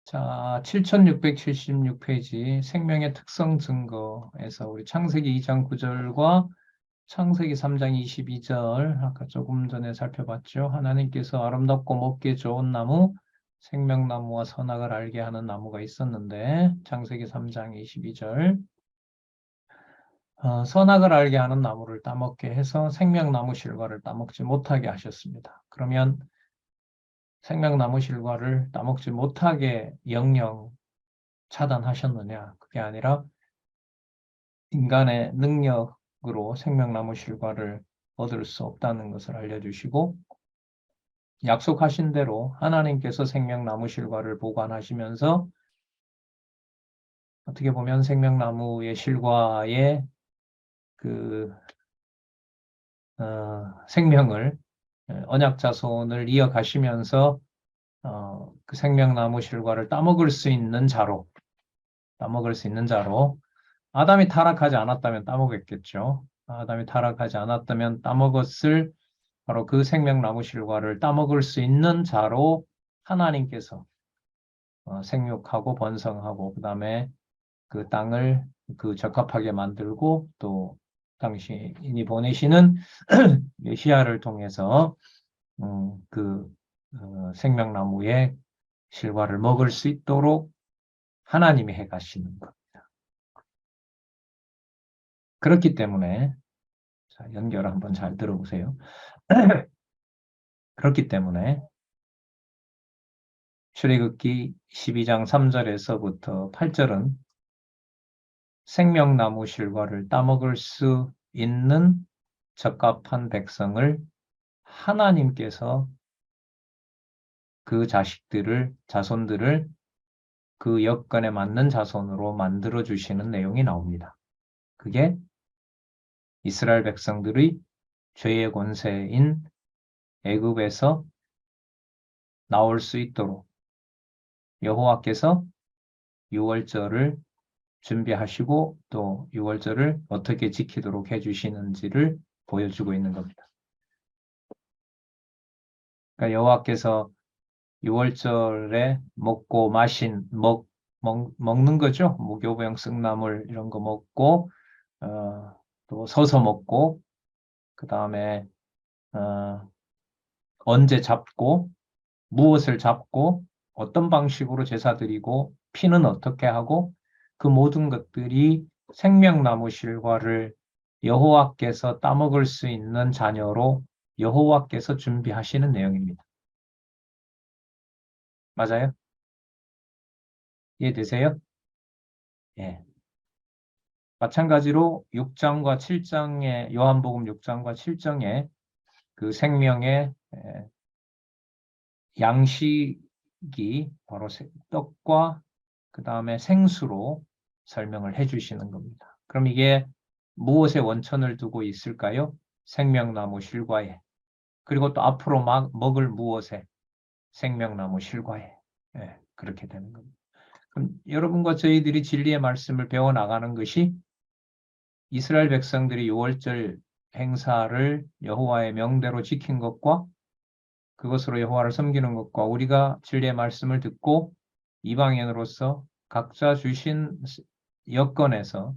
자, 7676페이지 생명의 특성 증거에서 우리 창세기 2장 9절과 창세기 3장 22절 아까 조금 전에 살펴봤죠. 하나님께서 아름답고 먹기에 좋은 나무, 생명나무와 선악을 알게 하는 나무가 있었는데 창세기 3장 22절 선악을 알게 하는 나무를 따먹게 해서 생명나무 실과를 따먹지 못하게 하셨습니다. 그러면 생명나무 실과를 따먹지 못하게 영영 차단하셨느냐? 그게 아니라 인간의 능력으로 생명나무 실과를 얻을 수 없다는 것을 알려주시고 약속하신 대로 하나님께서 생명나무 실과를 보관하시면서 어떻게 보면 생명나무의 실과의 그 생명을 언약 자손을 이어가시면서 그 생명나무 실과를 따먹을 수 있는 자로 아담이 타락하지 않았다면 따먹었겠죠. 아담이 타락하지 않았다면 따먹었을 바로 그 생명나무 실과를 따먹을 수 있는 자로 하나님께서 생육하고 번성하고 그 다음에 그 땅을 그 적합하게 만들고 또 당신이 보내시는 메시아를 통해서 그 생명나무의 실과를 먹을 수 있도록 하나님이 해가시는 것. 그렇기 때문에 자, 연결 한번 잘 들어보세요. 그렇기 때문에 출애굽기 12장 3절에서부터 8절은 생명나무 실과를 따먹을 수 있는 적합한 백성을 하나님께서 그 자손들을 그 여건에 맞는 자손으로 만들어 주시는 내용이 나옵니다. 그게 이스라엘 백성들의 죄의 권세인 애굽에서 나올 수 있도록 여호와께서 유월절을 준비하시고 또 유월절을 어떻게 지키도록 해주시는지를 보여주고 있는 겁니다. 그러니까 여호와께서 유월절에 먹고 먹는 거죠. 무교병 쑥나물 이런 거 먹고 또 서서 먹고 그 다음에 언제 잡고 무엇을 잡고 어떤 방식으로 제사 드리고 피는 어떻게 하고 그 모든 것들이 생명나무 실과를 여호와께서 따먹을 수 있는 자녀로 여호와께서 준비하시는 내용입니다. 맞아요? 이해되세요? 예. 마찬가지로 6장과 7장의 요한복음 6장과 7장의 그 생명의 양식이 바로 떡과 그 다음에 생수로 설명을 해주시는 겁니다. 그럼 이게 무엇에 원천을 두고 있을까요? 생명나무 실과에. 그리고 또 앞으로 먹을 무엇에? 생명나무 실과에. 네, 그렇게 되는 겁니다. 그럼 여러분과 저희들이 진리의 말씀을 배워나가는 것이 이스라엘 백성들이 유월절 행사를 여호와의 명대로 지킨 것과 그것으로 여호와를 섬기는 것과 우리가 진리의 말씀을 듣고 이방인으로서 각자 주신 여건에서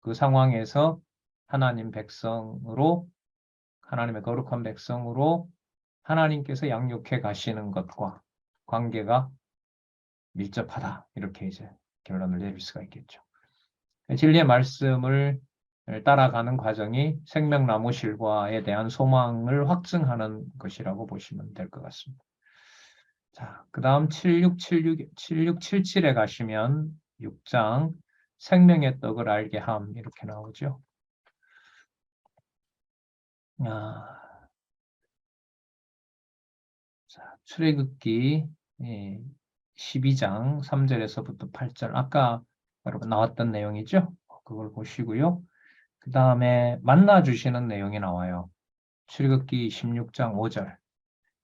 그 상황에서 하나님의 거룩한 백성으로 하나님께서 양육해 가시는 것과 관계가 밀접하다. 이렇게 이제 결론을 내릴 수가 있겠죠. 진리의 말씀을 따라가는 과정이 생명나무 실과에 대한 소망을 확증하는 것이라고 보시면 될 것 같습니다. 자, 그 다음 7677에 가시면 6장 생명의 떡을 알게 함 이렇게 나오죠. 자, 출애굽기 12장 3절에서부터 8절 아까 여러분 나왔던 내용이죠. 그걸 보시고요. 그 다음에 만나 주시는 내용이 나와요. 출애굽기 16장 5절.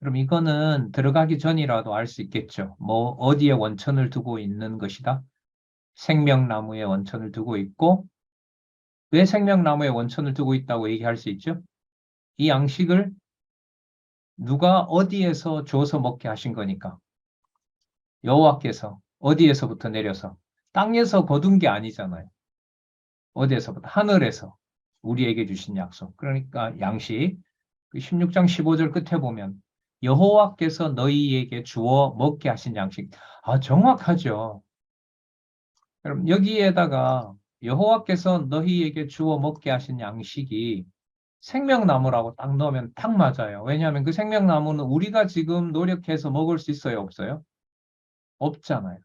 그럼 이거는 들어가기 전이라도 알 수 있겠죠. 뭐 어디에 원천을 두고 있는 것이다. 생명나무에 원천을 두고 있고 왜 생명나무에 원천을 두고 있다고 얘기할 수 있죠? 이 양식을 누가 어디에서 줘서 먹게 하신 거니까. 여호와께서 어디에서부터 내려서? 땅에서 거둔 게 아니잖아요. 어디에서부터? 하늘에서 우리에게 주신 약속. 그러니까 양식. 16장 15절 끝에 보면 여호와께서 너희에게 주어 먹게 하신 양식. 아, 정확하죠. 그럼 여기에다가 여호와께서 너희에게 주어 먹게 하신 양식이 생명나무라고 딱 넣으면 딱 맞아요. 왜냐하면 그 생명나무는 우리가 지금 노력해서 먹을 수 있어요, 없어요? 없잖아요.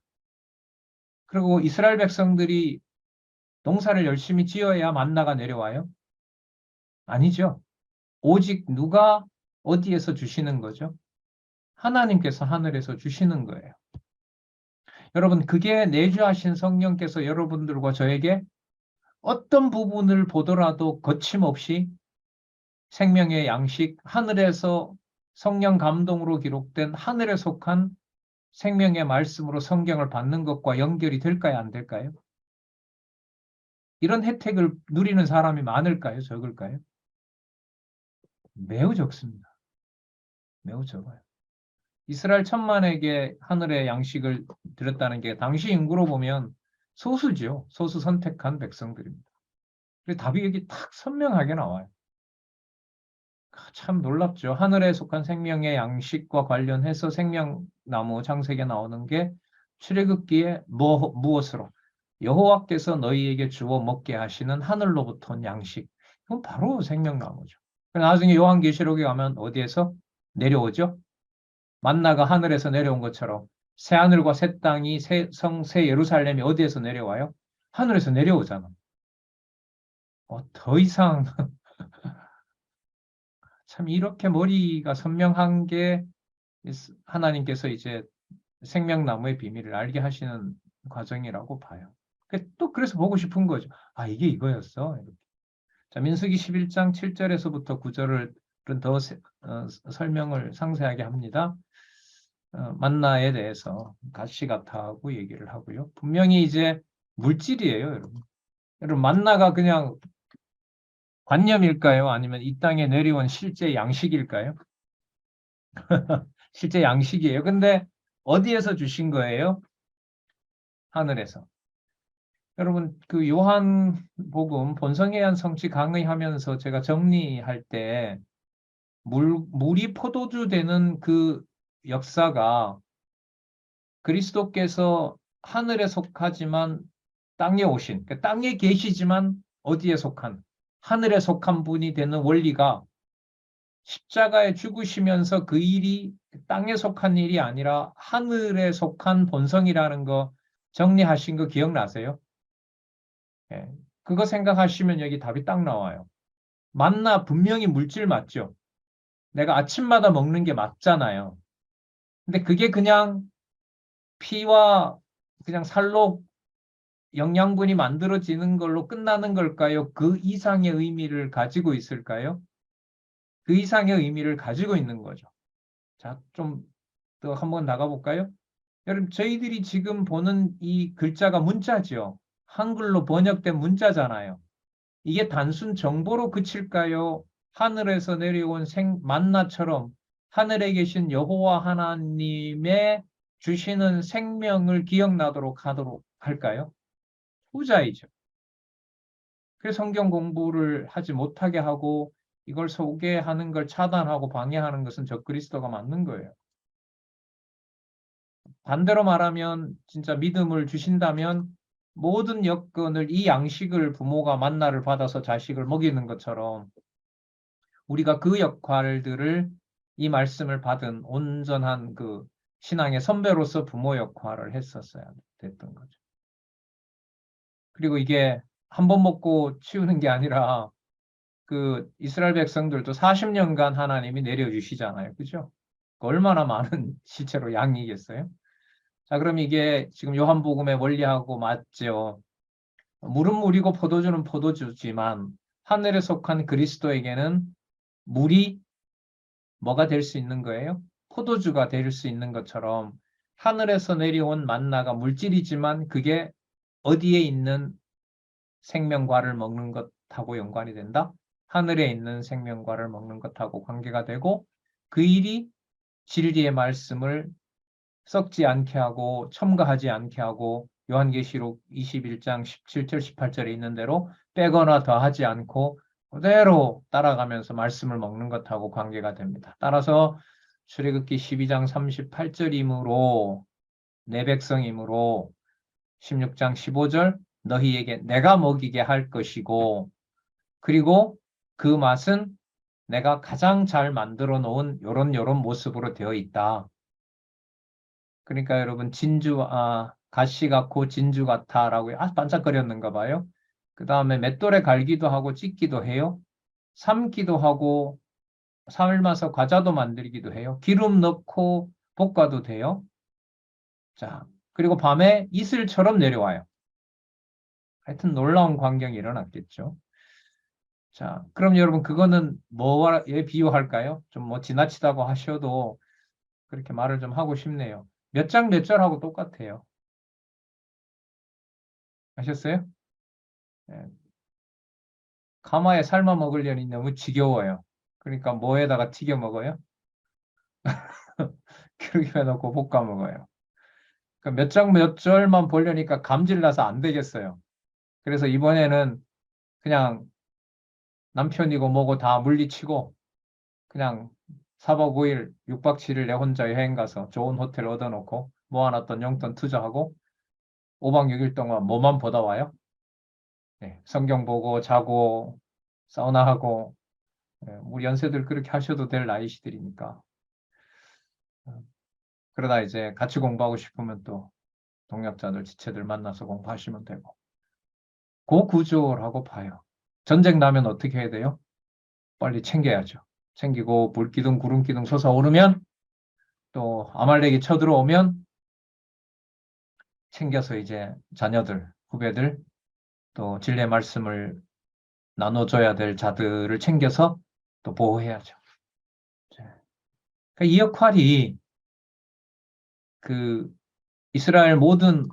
그리고 이스라엘 백성들이 농사를 열심히 지어야 만나가 내려와요? 아니죠. 오직 누가 어디에서 주시는 거죠? 하나님께서 하늘에서 주시는 거예요. 여러분, 그게 내주하신 성령께서 여러분들과 저에게 어떤 부분을 보더라도 거침없이 생명의 양식, 하늘에서 성령 감동으로 기록된 하늘에 속한 생명의 말씀으로 성경을 받는 것과 연결이 될까요? 안 될까요? 이런 혜택을 누리는 사람이 많을까요? 적을까요? 매우 적습니다. 매우 적어요. 이스라엘 천만에게 하늘의 양식을 드렸다는 게 당시 인구로 보면 소수죠. 소수 선택한 백성들입니다. 그래서 답이 여기 딱 선명하게 나와요. 참 놀랍죠. 하늘에 속한 생명의 양식과 관련해서 생명나무 창세기에 나오는 게 출애굽기에 무엇으로? 여호와께서 너희에게 주어 먹게 하시는 하늘로부터 온 양식. 이건 바로 생명나무죠. 나중에 요한계시록에 가면 어디에서 내려오죠? 만나가 하늘에서 내려온 것처럼 새 하늘과 새 땅이 새 예루살렘이 어디에서 내려와요? 하늘에서 내려오잖아. 더 이상 참 이렇게 머리가 선명한 게 하나님께서 이제 생명나무의 비밀을 알게 하시는 과정이라고 봐요. 또 그래서 보고 싶은 거죠. 아, 이게 이거였어. 이렇게. 자, 민수기 11장 7절에서부터 9절을 더 설명을 상세하게 합니다. 만나에 대해서 가시가타하고 얘기를 하고요. 분명히 이제 물질이에요, 여러분. 여러분, 만나가 그냥 관념일까요? 아니면 이 땅에 내려온 실제 양식일까요? 실제 양식이에요. 근데 어디에서 주신 거예요? 하늘에서. 여러분, 그 요한복음 본성에 의한 성취 강의하면서 제가 정리할 때 물이 포도주 되는 그 역사가 그리스도께서 하늘에 속하지만 땅에 오신, 그러니까 땅에 계시지만 어디에 속한, 하늘에 속한 분이 되는 원리가 십자가에 죽으시면서 그 일이 땅에 속한 일이 아니라 하늘에 속한 본성이라는 거 정리하신 거 기억나세요? 예. 그거 생각하시면 여기 답이 딱 나와요. 만나 분명히 물질 맞죠? 내가 아침마다 먹는 게 맞잖아요. 근데 그게 그냥 피와 그냥 살로 영양분이 만들어지는 걸로 끝나는 걸까요? 그 이상의 의미를 가지고 있을까요? 그 이상의 의미를 가지고 있는 거죠. 자, 좀 더 한번 나가볼까요? 여러분, 저희들이 지금 보는 이 글자가 문자죠. 한글로 번역된 문자잖아요. 이게 단순 정보로 그칠까요? 하늘에서 내려온 만나처럼 하늘에 계신 여호와 하나님의 주시는 생명을 기억나도록 하도록 할까요? 후자이죠. 그래서 성경 공부를 하지 못하게 하고 이걸 소개하는 걸 차단하고 방해하는 것은 적그리스도가 맞는 거예요. 반대로 말하면 진짜 믿음을 주신다면 모든 여건을 이 양식을 부모가 만나를 받아서 자식을 먹이는 것처럼 우리가 그 역할들을 이 말씀을 받은 온전한 그 신앙의 선배로서 부모 역할을 했었어야 됐던 거죠. 그리고 이게 한 번 먹고 치우는 게 아니라 그 이스라엘 백성들도 40년간 하나님이 내려주시잖아요. 그죠? 얼마나 많은 실제로 양이겠어요? 자, 그럼 이게 지금 요한복음의 원리하고 맞죠? 물은 물이고 포도주는 포도주지만 하늘에 속한 그리스도에게는 물이 뭐가 될 수 있는 거예요? 포도주가 될 수 있는 것처럼 하늘에서 내려온 만나가 물질이지만 그게 어디에 있는 생명과를 먹는 것하고 연관이 된다? 하늘에 있는 생명과를 먹는 것하고 관계가 되고 그 일이 진리의 말씀을 썩지 않게 하고 첨가하지 않게 하고 요한계시록 21장 17절 18절에 있는 대로 빼거나 더하지 않고 그대로 따라가면서 말씀을 먹는 것하고 관계가 됩니다. 따라서 출애굽기 12장 38절이므로 내 백성이므로 16장 15절 너희에게 내가 먹이게 할 것이고 그리고 그 맛은 내가 가장 잘 만들어 놓은 요런 모습으로 되어 있다. 그러니까 여러분 가시 같고 진주 같아라고 반짝거렸는가 봐요. 그 다음에 맷돌에 갈기도 하고 찢기도 해요. 삶기도 하고 삶아서 과자도 만들기도 해요. 기름 넣고 볶아도 돼요. 자, 그리고 밤에 이슬처럼 내려와요. 하여튼 놀라운 광경이 일어났겠죠. 자, 그럼 여러분 그거는 뭐에 비유할까요? 좀 뭐 지나치다고 하셔도 그렇게 말을 좀 하고 싶네요. 몇 장 몇 절하고 똑같아요. 아셨어요? 예. 가마에 삶아 먹으려니 너무 지겨워요. 그러니까 뭐에다가 튀겨 먹어요? 기름에 넣고 볶아 먹어요. 그러니까 몇 장 몇 절만 보려니까 감질나서 안 되겠어요. 그래서 이번에는 그냥 남편이고 뭐고 다 물리치고 그냥 4박 5일, 6박 7일 내 혼자 여행 가서 좋은 호텔 얻어놓고 모아놨던 용돈 투자하고 5박 6일 동안 뭐만 보다 와요? 네, 성경 보고 자고 사우나하고 우리 연세들 그렇게 하셔도 될 나이시들이니까. 그러다 이제 같이 공부하고 싶으면 또 동역자들, 지체들 만나서 공부하시면 되고. 그 구조라고 봐요. 전쟁 나면 어떻게 해야 돼요? 빨리 챙겨야죠. 챙기고 불기둥, 구름기둥 솟아오르면 또 아말렉이 쳐들어오면 챙겨서 이제 자녀들, 후배들 또 진리의 말씀을 나눠줘야 될 자들을 챙겨서 또 보호해야죠. 그러니까 이 역할이 그 이스라엘 모든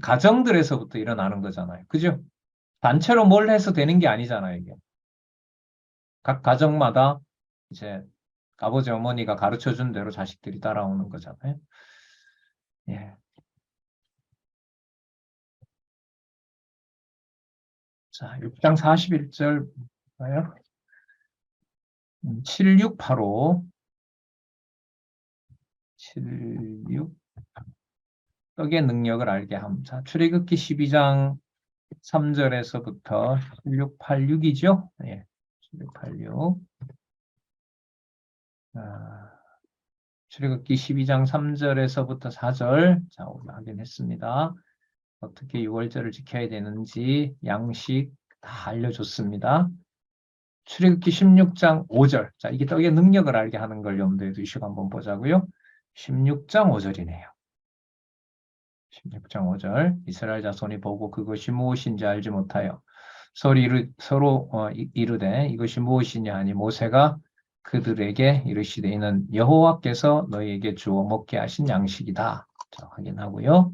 가정들에서부터 일어나는 거잖아요. 그죠? 단체로 뭘 해서 되는 게 아니잖아요, 이게. 각 가정마다 이제 아버지, 어머니가 가르쳐 준 대로 자식들이 따라오는 거잖아요. 예. 자, 6장 41절 봐요. 7685 76 떡의 능력을 알게 함. 자, 출애굽기 12장 3절에서부터 7686이죠? 예. 7686. 출애굽기 12장 3절에서부터 4절. 자, 우리 확인했습니다. 어떻게 6월절을 지켜야 되는지 양식 다 알려줬습니다. 출애굽기 16장 5절. 자, 이게 떡의 능력을 알게 하는 걸 염두에 두시고 한번 보자고요. 16장 5절이네요. 16장 5절. 이스라엘 자손이 보고 그것이 무엇인지 알지 못하여 서로 이르되 이것이 무엇이냐 하니 모세가 그들에게 이르시되 이는 여호와께서 너희에게 주어 먹게 하신 양식이다. 자, 확인하고요.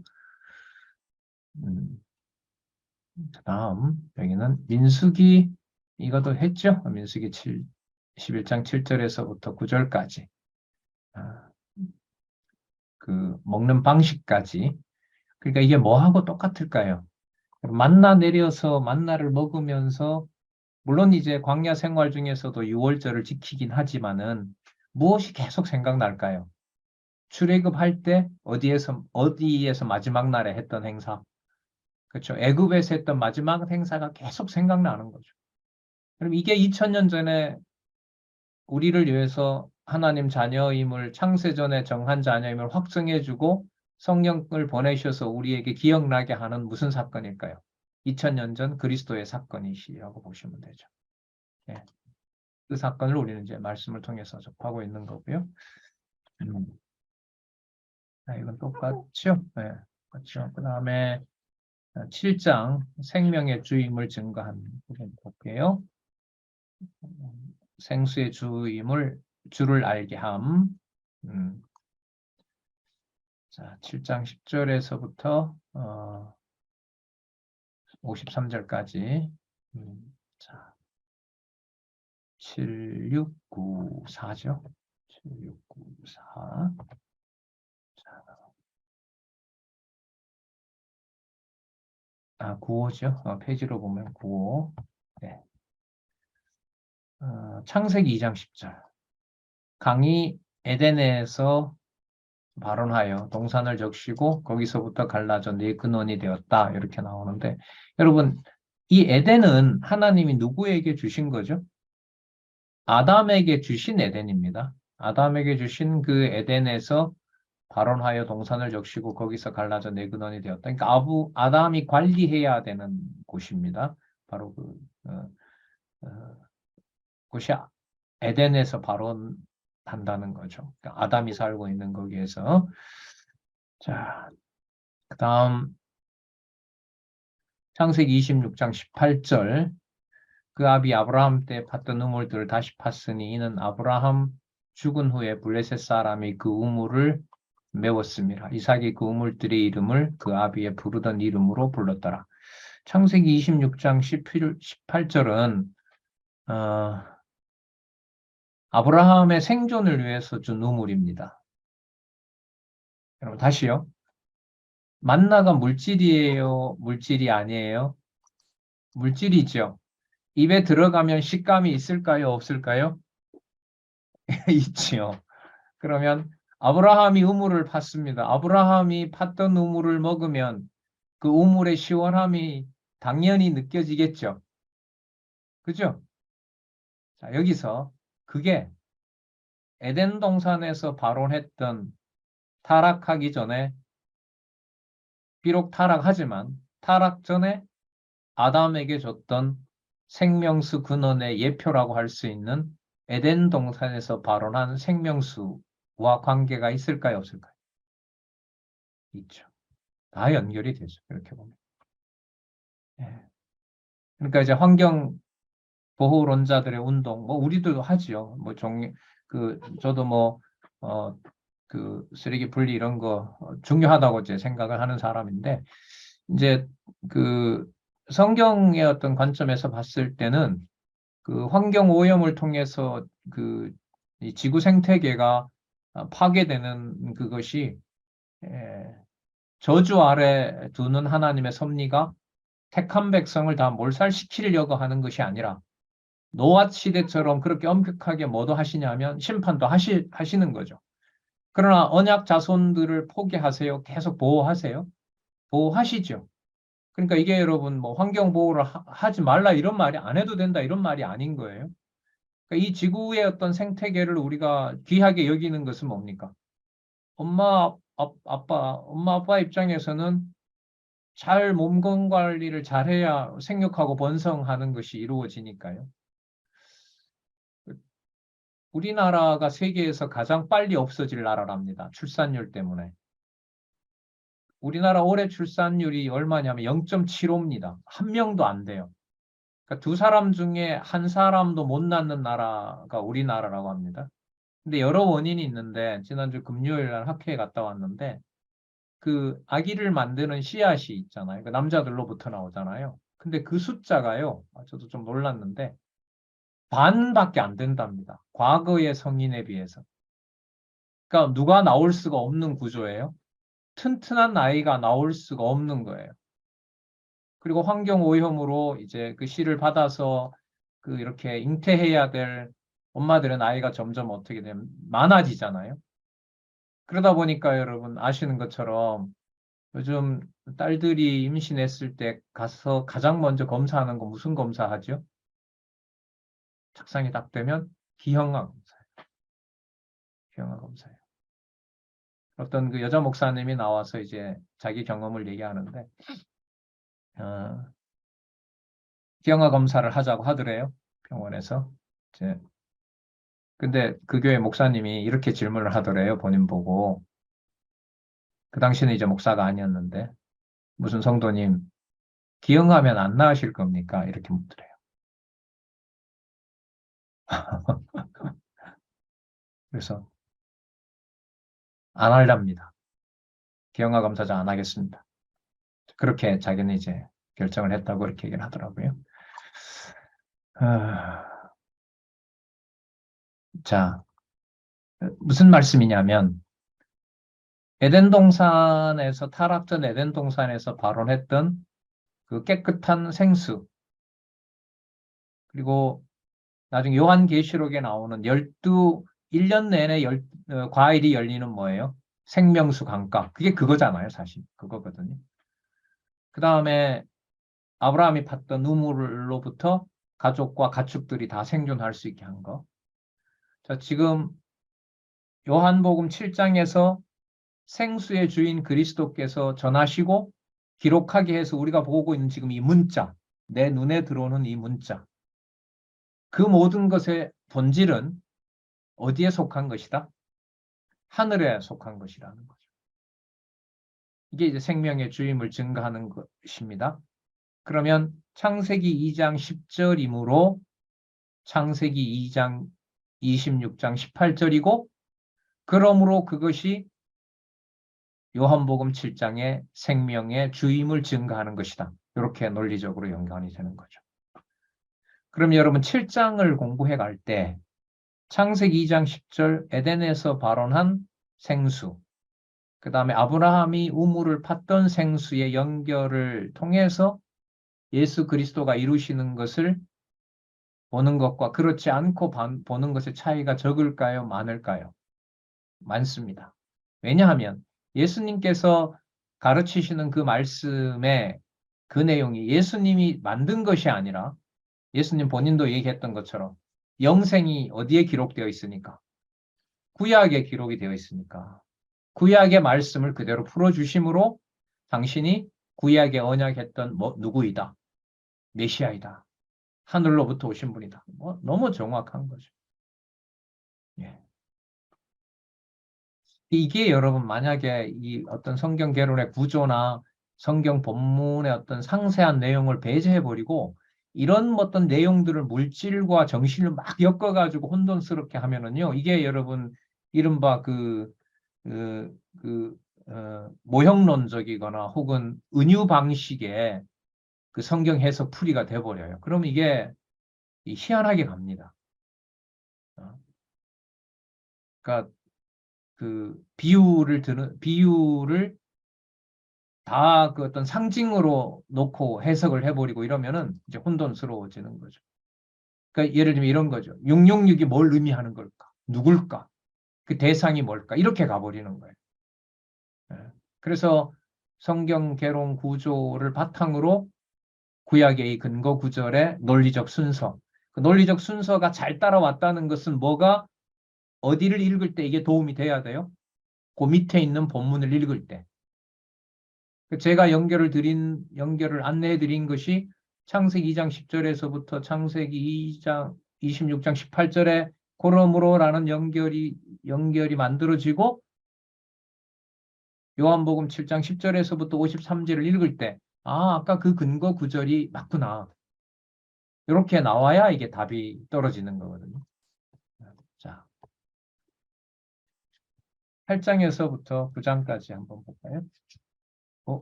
다음 여기는 민수기 이것도 했죠. 민수기 11장 7절에서부터 9절까지 그 먹는 방식까지. 그러니까 이게 뭐하고 똑같을까요? 만나 내려서 만나를 먹으면서 물론 이제 광야 생활 중에서도 유월절을 지키긴 하지만은 무엇이 계속 생각날까요? 출애굽할 때 어디에서 마지막 날에 했던 행사. 그렇죠. 애굽에서 했던 마지막 행사가 계속 생각나는 거죠. 그럼 이게 2000년 전에 우리를 위해서 하나님 자녀임을 창세전에 정한 자녀임을 확증해주고 성령을 보내셔서 우리에게 기억나게 하는 무슨 사건일까요? 2000년 전 그리스도의 사건이시라고 보시면 되죠. 예. 그 사건을 우리는 이제 말씀을 통해서 접하고 있는 거고요. 이건 똑같죠? 네, 그렇죠. 그 다음에 7장 생명의 주임을 증거한 부분 볼게요. 생수의 주를 알게 함. 자, 7장 10절에서부터 53절까지. 자, 7694죠. 7694. 자, 9호죠. 페이지로 보면 9호. 네. 창세기 2장 10절. 강이 에덴에서 발원하여 동산을 적시고 거기서부터 갈라져 네 근원이 되었다. 이렇게 나오는데 여러분 이 에덴은 하나님이 누구에게 주신 거죠? 아담에게 주신 에덴입니다. 아담에게 주신 그 에덴에서 발원하여 동산을 적시고 거기서 갈라져 네 근원이 되었다. 그러니까 아담이 관리해야 되는 곳입니다. 바로 그 어, 곳이 에덴에서 발원한다는 거죠. 그러니까 아담이 살고 있는 거기에서. 자, 그다음 창세기 26장 18절. 그 아비 아브라함 때 팠던 우물들을 다시 팠으니 이는 아브라함 죽은 후에 블레셋 사람이 그 우물을 메웠습니다. 이삭이 그 우물들의 이름을 그 아비의 부르던 이름으로 불렀더라. 창세기 26장 18절은 아브라함의 생존을 위해서 준 우물입니다. 여러분 다시요. 만나가 물질이에요? 물질이 아니에요? 물질이죠. 입에 들어가면 식감이 있을까요? 없을까요? 있지요. 그러면 아브라함이 우물을 팠습니다. 아브라함이 팠던 우물을 먹으면 그 우물의 시원함이 당연히 느껴지겠죠. 그죠? 자, 여기서 그게 에덴 동산에서 발원했던 타락하기 전에 비록 타락하지만 타락 전에 아담에게 줬던 생명수 근원의 예표라고 할 수 있는 에덴 동산에서 발원한 생명수와 관계가 있을까요? 없을까요? 있죠. 다 연결이 되죠. 이렇게 보면. 예. 그러니까 이제 환경 보호론자들의 운동, 뭐 우리도 하지요. 뭐 저도 그 쓰레기 분리 이런 거 중요하다고 이제 생각을 하는 사람인데 이제 그 성경의 어떤 관점에서 봤을 때는 그 환경 오염을 통해서 이 지구 생태계가 파괴되는 그것이 저주 아래 두는 하나님의 섭리가 택한 백성을 다 몰살시키려고 하는 것이 아니라 노아 시대처럼 그렇게 엄격하게 뭐도 하시냐면 심판도 하시는 거죠. 그러나 언약 자손들을 포기하세요. 계속 보호하세요. 보호하시죠. 그러니까 이게 여러분 뭐 환경 보호를 하지 말라 이런 말이 안 해도 된다 이런 말이 아닌 거예요. 그러니까 이 지구의 어떤 생태계를 우리가 귀하게 여기는 것은 뭡니까? 엄마 아빠 입장에서는 잘 몸 관리를 잘해야 생육하고 번성하는 것이 이루어지니까요. 우리나라가 세계에서 가장 빨리 없어질 나라랍니다. 출산율 때문에. 우리나라 올해 출산율이 얼마냐면 0.75입니다. 한 명도 안 돼요. 그러니까 두 사람 중에 한 사람도 못 낳는 나라가 우리나라라고 합니다. 근데 여러 원인이 있는데 지난주 금요일 날 학회에 갔다 왔는데 그 아기를 만드는 씨앗이 있잖아요. 그 남자들로부터 나오잖아요. 근데 그 숫자가요. 저도 좀 놀랐는데 반밖에 안 된답니다. 과거의 성인에 비해서. 그러니까 누가 나올 수가 없는 구조예요. 튼튼한 아이가 나올 수가 없는 거예요. 그리고 환경 오염으로 이제 그 씨를 받아서 그 이렇게 잉태해야 될 엄마들의 나이가 점점 어떻게 되면 많아지잖아요. 그러다 보니까 여러분 아시는 것처럼 요즘 딸들이 임신했을 때 가서 가장 먼저 검사하는 거 무슨 검사하죠? 착상이 딱 되면 기형아 검사예요. 기형아 검사예요. 어떤 그 여자 목사님이 나와서 이제 자기 경험을 얘기하는데 기형아 검사를 하자고 하더래요. 병원에서. 이제 근데 그 교회 목사님이 이렇게 질문을 하더래요. 본인 보고. 그 당시는 이제 목사가 아니었는데 무슨 성도님 기형하면 안 나으실 겁니까? 이렇게 묻더래요. 그래서 안 할랍니다. 기형아 검사자 안 하겠습니다. 그렇게 자기는 이제 결정을 했다고 그렇게 얘기를 하더라고요. 자, 무슨 말씀이냐면 에덴 동산에서 타락 전 에덴 동산에서 발원했던 그 깨끗한 생수, 그리고 나중에 요한계시록에 나오는 1년 내내 과일이 열리는 뭐예요? 생명수 강가. 그게 그거잖아요, 사실. 그거거든요. 그 다음에 아브라함이 팠던 우물로부터 가족과 가축들이 다 생존할 수 있게 한 거. 자, 지금 요한복음 7장에서 생수의 주인 그리스도께서 전하시고 기록하게 해서 우리가 보고 있는 지금 이 문자, 내 눈에 들어오는 이 문자. 그 모든 것의 본질은 어디에 속한 것이다? 하늘에 속한 것이라는 거죠. 이게 이제 생명의 주임을 증거하는 것입니다. 그러면 창세기 2장 10절이므로 창세기 2장 26장 18절이고 그러므로 그것이 요한복음 7장의 생명의 주임을 증거하는 것이다. 이렇게 논리적으로 연관이 되는 거죠. 그럼 여러분 7장을 공부해 갈 때 창세기 2장 10절 에덴에서 발원한 생수, 그 다음에 아브라함이 우물을 팠던 생수의 연결을 통해서 예수 그리스도가 이루시는 것을 보는 것과 그렇지 않고 보는 것의 차이가 적을까요? 많을까요? 많습니다. 왜냐하면 예수님께서 가르치시는 그 말씀의 그 내용이 예수님이 만든 것이 아니라 예수님 본인도 얘기했던 것처럼 영생이 어디에 기록되어 있으니까? 구약에 기록이 되어 있으니까. 구약의 말씀을 그대로 풀어주심으로 당신이 구약에 언약했던 누구이다. 메시아이다. 하늘로부터 오신 분이다. 너무 정확한 거죠. 예. 이게 여러분 만약에 이 어떤 성경 개론의 구조나 성경 본문의 어떤 상세한 내용을 배제해버리고 이런 어떤 내용들을 물질과 정신을 막 엮어가지고 혼돈스럽게 하면은요, 이게 여러분 이른바 그, 그, 모형론적이거나 혹은 은유 방식의 그 성경 해석 풀이가 돼버려요. 그럼 이게 희한하게 갑니다. 그러니까 그 비유를 다 그 어떤 상징으로 놓고 해석을 해버리고 이러면은 이제 혼돈스러워지는 거죠. 그러니까 예를 들면 이런 거죠. 666이 뭘 의미하는 걸까? 누굴까? 그 대상이 뭘까? 이렇게 가버리는 거예요. 예. 그래서 성경 개론 구조를 바탕으로 구약의 이 근거 구절의 논리적 순서. 그 논리적 순서가 잘 따라왔다는 것은 뭐가 어디를 읽을 때 이게 도움이 돼야 돼요? 그 밑에 있는 본문을 읽을 때. 제가 연결을 안내해 드린 것이 창세기 2장 10절에서부터 창세기 2장 26장 18절에 그러므로라는 연결이 만들어지고 요한복음 7장 10절에서부터 53절을 읽을 때, 아까 그 근거 구절이 맞구나. 이렇게 나와야 이게 답이 떨어지는 거거든요. 자, 8장에서부터 9장까지 한번 볼까요?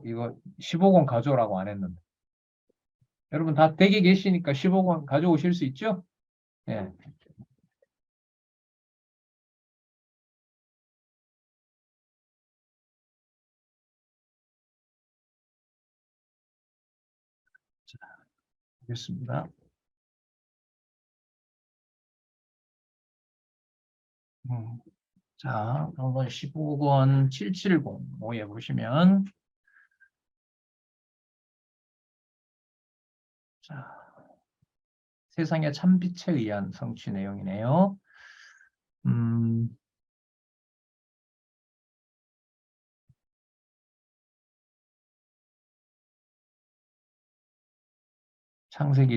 이거 15권 가져오라고 안 했는데. 여러분 다 댁에 계시니까 15권 가져오실 수 있죠? 예. 자, 알겠습니다. 자, 한번 15권 770호에 보시면, 자, 세상의 참빛에 의한 성취 내용이네요. 음, 창세기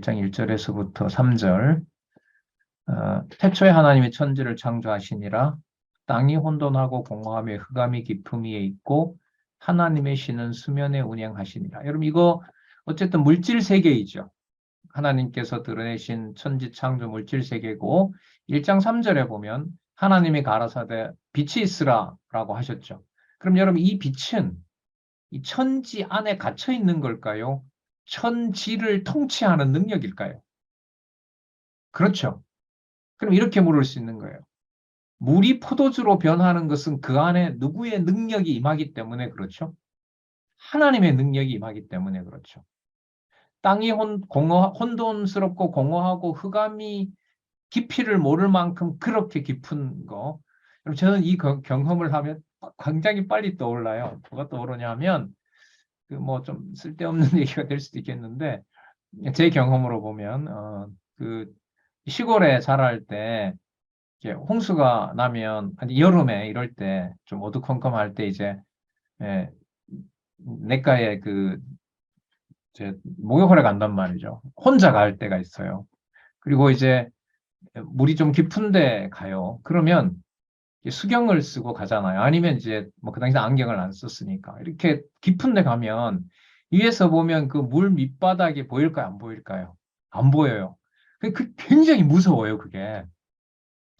1장 1절에서부터 3절. 태초에 하나님이 천지를 창조하시니라 땅이 혼돈하고 공허함에 흑암이 깊음 위에 있고 하나님의 신은 수면에 운행하시니라. 여러분 이거 어쨌든 물질 세계이죠. 하나님께서 드러내신 천지 창조 물질 세계고 1장 3절에 보면 하나님이 가라사대 빛이 있으라라고 하셨죠. 그럼 여러분 이 빛은 이 천지 안에 갇혀 있는 걸까요? 천지를 통치하는 능력일까요? 그렇죠. 그럼 이렇게 물을 수 있는 거예요. 물이 포도주로 변하는 것은 그 안에 누구의 능력이 임하기 때문에 그렇죠. 하나님의 능력이 임하기 때문에 그렇죠. 땅이 혼돈스럽고 공허하고 흑암이 깊이를 모를 만큼 그렇게 깊은 거. 그럼 저는 이 경험을 하면 굉장히 빨리 떠올라요. 뭐가 떠오르냐면 그 뭐 좀 쓸데없는 얘기가 될 수도 있겠는데 제 경험으로 보면 그 시골에 자랄 때 이제 홍수가 나면 아니 여름에 이럴 때 좀 어두컴컴할 때 이제 예, 냇가에 그 이제 목욕하러 간단 말이죠. 혼자 갈 때가 있어요. 그리고 이제 물이 좀 깊은데 가요. 그러면 수경을 쓰고 가잖아요. 아니면 이제 뭐 그 당시 안경을 안 썼으니까 이렇게 깊은데 가면 위에서 보면 그 물 밑바닥이 보일까요? 안 보일까요? 안 보여요. 굉장히 무서워요, 그게.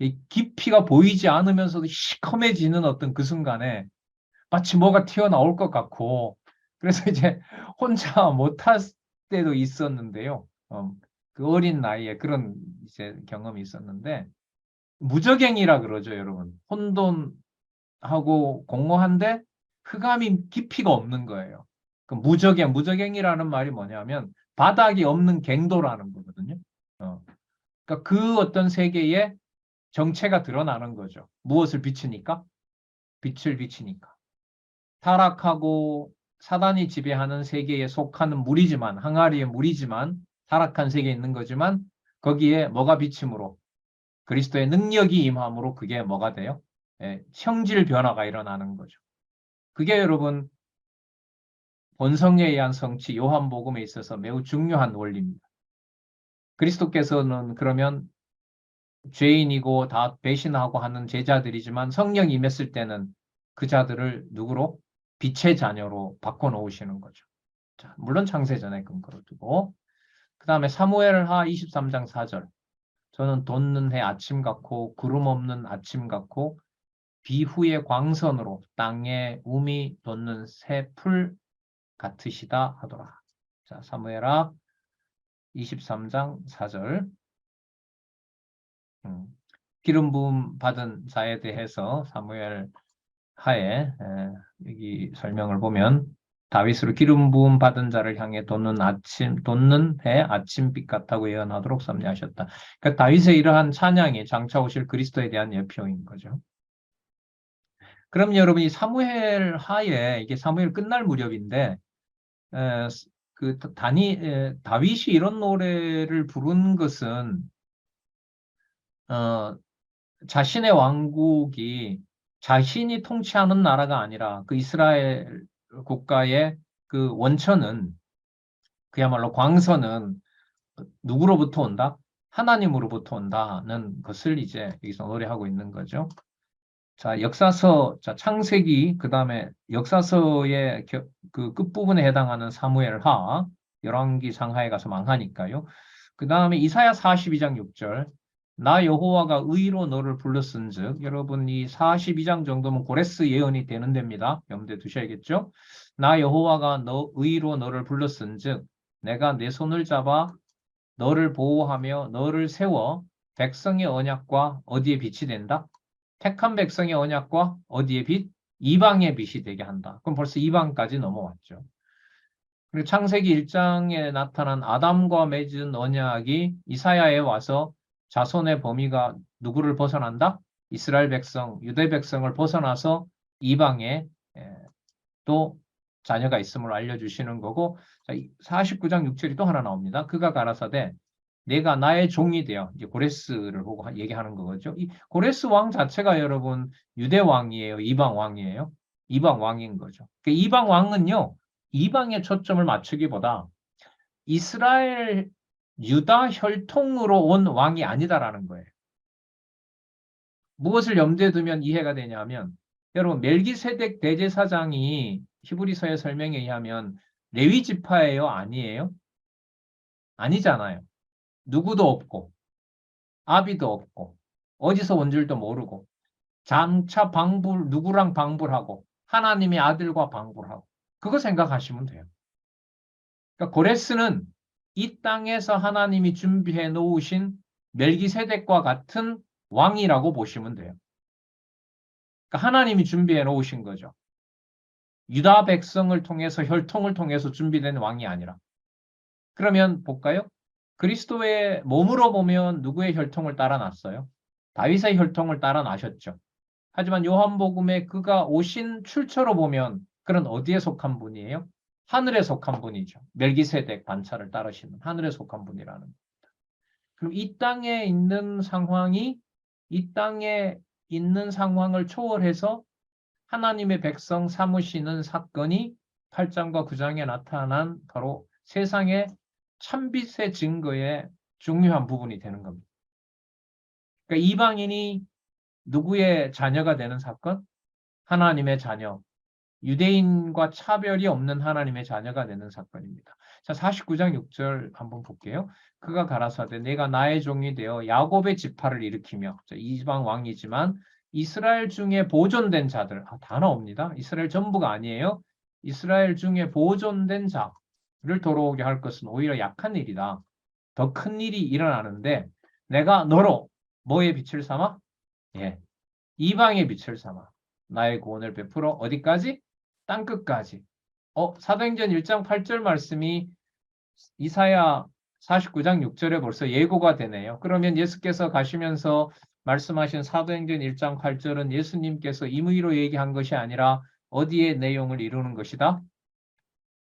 이 깊이가 보이지 않으면서도 시커매지는 어떤 그 순간에 마치 뭐가 튀어나올 것 같고 그래서 이제 혼자 못 탈 때도 있었는데요. 그 어린 나이에 그런 이제 경험이 있었는데 무적행이라 그러죠, 여러분. 혼돈하고 공허한데 흑암이 깊이가 없는 거예요. 그 무적행이라는 말이 뭐냐면 바닥이 없는 갱도라는 거거든요. 그러니까 그 어떤 세계에 정체가 드러나는 거죠. 무엇을 비추니까? 빛을 비치니까. 타락하고 사단이 지배하는 세계에 속하는 물이지만, 항아리의 물이지만, 타락한 세계에 있는 거지만, 거기에 뭐가 비침으로? 그리스도의 능력이 임함으로 그게 뭐가 돼요? 예, 형질 변화가 일어나는 거죠. 그게 여러분, 본성에 의한 성취, 요한복음에 있어서 매우 중요한 원리입니다. 그리스도께서는 그러면 죄인이고 다 배신하고 하는 제자들이지만 성령이 임했을 때는 그 자들을 누구로? 빛의 자녀로 바꿔놓으시는 거죠. 자, 물론 창세전에 근거로 두고 그 다음에 사무엘하 23장 4절 저는 돋는 해 아침 같고 구름 없는 아침 같고 비후의 광선으로 땅에 우미 돋는 새 풀 같으시다 하더라. 자, 사무엘하 23장 4절 기름 부음 받은 자에 대해서 사무엘 하에 여기 설명을 보면 다윗으로 기름 부음 받은 자를 향해 돋는 해 아침빛 같다고 예언하도록 섭리하셨다. 그러니까 다윗의 이러한 찬양이 장차 오실 그리스도에 대한 예표인 거죠. 그럼 여러분 이 사무엘 하에 이게 사무엘 끝날 무렵인데 다윗이 이런 노래를 부른 것은 자신의 왕국이 자신이 통치하는 나라가 아니라 그 이스라엘 국가의 그 원천은 그야말로 광선은 누구로부터 온다? 하나님으로부터 온다는 것을 이제 여기서 노래하고 있는 거죠. 자, 역사서, 자, 창세기, 그 다음에 역사서의 그 끝부분에 해당하는 사무엘하, 열왕기 상하에 가서 망하니까요. 그 다음에 이사야 42장 6절, 나 여호와가 의로 너를 불렀은즉, 여러분 이 42장 정도면 고레스 예언이 되는 데입니다. 염두에 두셔야겠죠? 나 여호와가 의로 너를 불렀은즉, 내가 내 손을 잡아 너를 보호하며 너를 세워 백성의 언약과 어디에 빛이 된다? 택한 백성의 언약과 어디에 빛? 이방의 빛이 되게 한다. 그럼 벌써 이방까지 넘어왔죠. 그리고 창세기 1장에 나타난 아담과 맺은 언약이 이사야에 와서 자손의 범위가 누구를 벗어난다? 이스라엘 백성, 유대 백성을 벗어나서 이방에 또 자녀가 있음을 알려주시는 거고 49장 6절이 또 하나 나옵니다. 그가 가라사대 내가 나의 종이 되어 이제 고레스를 보고 얘기하는 거죠. 이 고레스 왕 자체가 여러분 유대 왕이에요, 이방 왕이에요? 이방 왕인 거죠. 이방 왕은요, 이방에 초점을 맞추기보다 이스라엘 유다 혈통으로 온 왕이 아니다라는 거예요. 무엇을 염두에 두면 이해가 되냐면 여러분 멜기세덱 대제사장이 히브리서의 설명에 의하면 레위 지파예요? 아니에요? 아니잖아요. 누구도 없고 아비도 없고 어디서 온 줄도 모르고 장차 누구랑 방불하고 하나님의 아들과 방불하고 그거 생각하시면 돼요. 그러니까 고레스는 이 땅에서 하나님이 준비해 놓으신 멜기세덱과 같은 왕이라고 보시면 돼요. 그러니까 하나님이 준비해 놓으신 거죠. 유다 백성을 통해서 혈통을 통해서 준비된 왕이 아니라. 그러면 볼까요? 그리스도의 몸으로 보면 누구의 혈통을 따라 났어요? 다윗의 혈통을 따라 나셨죠. 하지만 요한복음에 그가 오신 출처로 보면 그는 어디에 속한 분이에요? 하늘에 속한 분이죠. 멜기세덱 반차를 따르시는 하늘에 속한 분이라는 겁니다. 그럼 이 땅에 있는 상황이 이 땅에 있는 상황을 초월해서 하나님의 백성 삼으시는 사건이 8장과 9장에 나타난 바로 세상의 참빛의 증거의 중요한 부분이 되는 겁니다. 그러니까 이방인이 누구의 자녀가 되는 사건? 하나님의 자녀. 유대인과 차별이 없는 하나님의 자녀가 되는 사건입니다. 자, 49장 6절 한번 볼게요. 그가 가라사대 내가 나의 종이 되어 야곱의 지파를 일으키며 이방 왕이지만 이스라엘 중에 보존된 자들, 다 나옵니다. 이스라엘 전부가 아니에요. 이스라엘 중에 보존된 자를 돌아오게 할 것은 오히려 약한 일이다. 더 큰 일이 일어나는데 내가 너로 뭐의 빛을 삼아? 예, 이방의 빛을 삼아 나의 구원을 베풀어 어디까지? 땅끝까지. 사도행전 1장 8절 말씀이 이사야 49장 6절에 벌써 예고가 되네요. 그러면 예수께서 가시면서 말씀하신 사도행전 1장 8절은 예수님께서 임의로 얘기한 것이 아니라 어디에 내용을 이루는 것이다?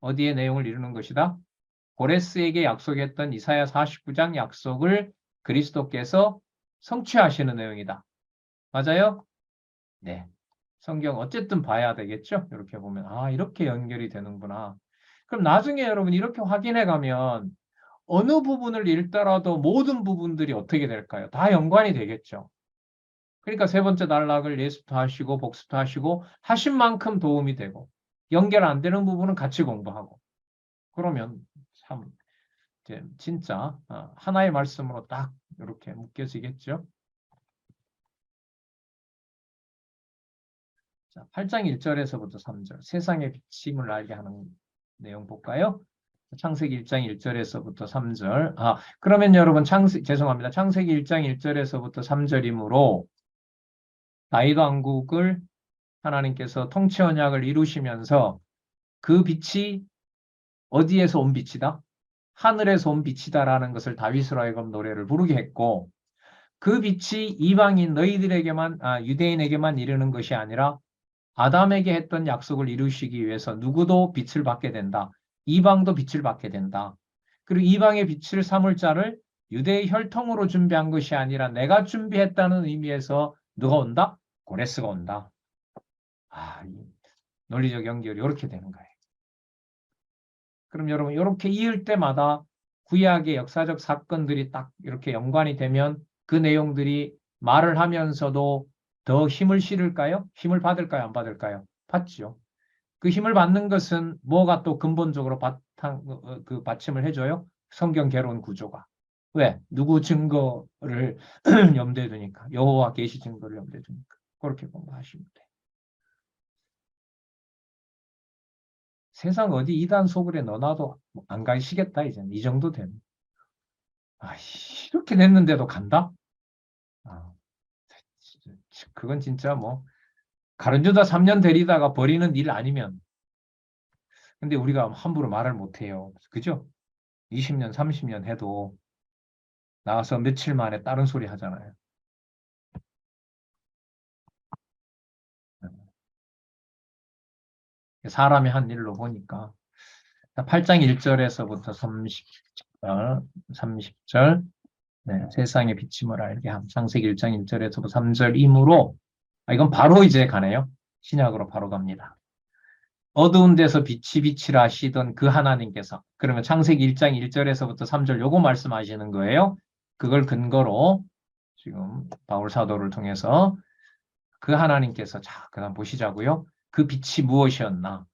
어디에 내용을 이루는 것이다? 고레스에게 약속했던 이사야 49장 약속을 그리스도께서 성취하시는 내용이다. 맞아요? 네. 성경 어쨌든 봐야 되겠죠? 이렇게 보면 이렇게 연결이 되는구나. 그럼 나중에 여러분 이렇게 확인해 가면 어느 부분을 읽더라도 모든 부분들이 어떻게 될까요? 다 연관이 되겠죠. 그러니까 세 번째 단락을 예습도 하시고 복습도 하시고 하신 만큼 도움이 되고 연결 안 되는 부분은 같이 공부하고 그러면 참 진짜 하나의 말씀으로 딱 이렇게 묶여지겠죠. 자, 8장 1절에서부터 3절 세상의 비침을 알게 하는 내용 볼까요? 창세기 1장 1절에서부터 3절. 그러면 여러분 죄송합니다. 창세기 1장 1절에서부터 3절이므로 다윗 왕국을 하나님께서 통치 언약을 이루시면서 그 빛이 어디에서 온 빛이다? 하늘에서 온 빛이다라는 것을 다윗으로 하여금 노래를 부르게 했고 그 빛이 이방인 너희들에게만 유대인에게만 이르는 것이 아니라 아담에게 했던 약속을 이루시기 위해서 누구도 빛을 받게 된다. 이방도 빛을 받게 된다. 그리고 이방의 빛을 삼을 자를 유대의 혈통으로 준비한 것이 아니라 내가 준비했다는 의미에서 누가 온다? 고레스가 온다. 이 논리적 연결이 이렇게 되는 거예요. 그럼 여러분 이렇게 이을 때마다 구약의 역사적 사건들이 딱 이렇게 연관이 되면 그 내용들이 말을 하면서도 더 힘을 실을까요? 힘을 받을까요? 안 받을까요? 받죠. 그 힘을 받는 것은 뭐가 또 근본적으로 받침을 해줘요? 성경 개론 구조가. 왜? 누구 증거를 염두에 두니까. 여호와 계시 증거를 염두에 두니까. 그렇게 공부하시면 돼요. 세상 어디 이단 속을에 넣어놔도 안 가시겠다, 이제는. 이 정도 되면. 이렇게 됐는데도 간다? 그건 진짜 가른유다 3년 데리다가 버리는 일 아니면. 근데 우리가 함부로 말을 못해요. 그죠? 20년, 30년 해도 나와서 며칠 만에 다른 소리 하잖아요. 사람이 한 일로 보니까 8장 1절에서부터 30절 세상의 비침을 알게 함. 창세기 1장 1절에서부터 3절이므로 이건 바로 이제 가네요. 신약으로 바로 갑니다. 어두운 데서 빛이라 하시던 그 하나님께서 그러면 창세기 1장 1절에서부터 3절 요거 말씀하시는 거예요. 그걸 근거로 지금 바울 사도를 통해서 그 하나님께서 그다음 보시자고요. 그 빛이 무엇이었나?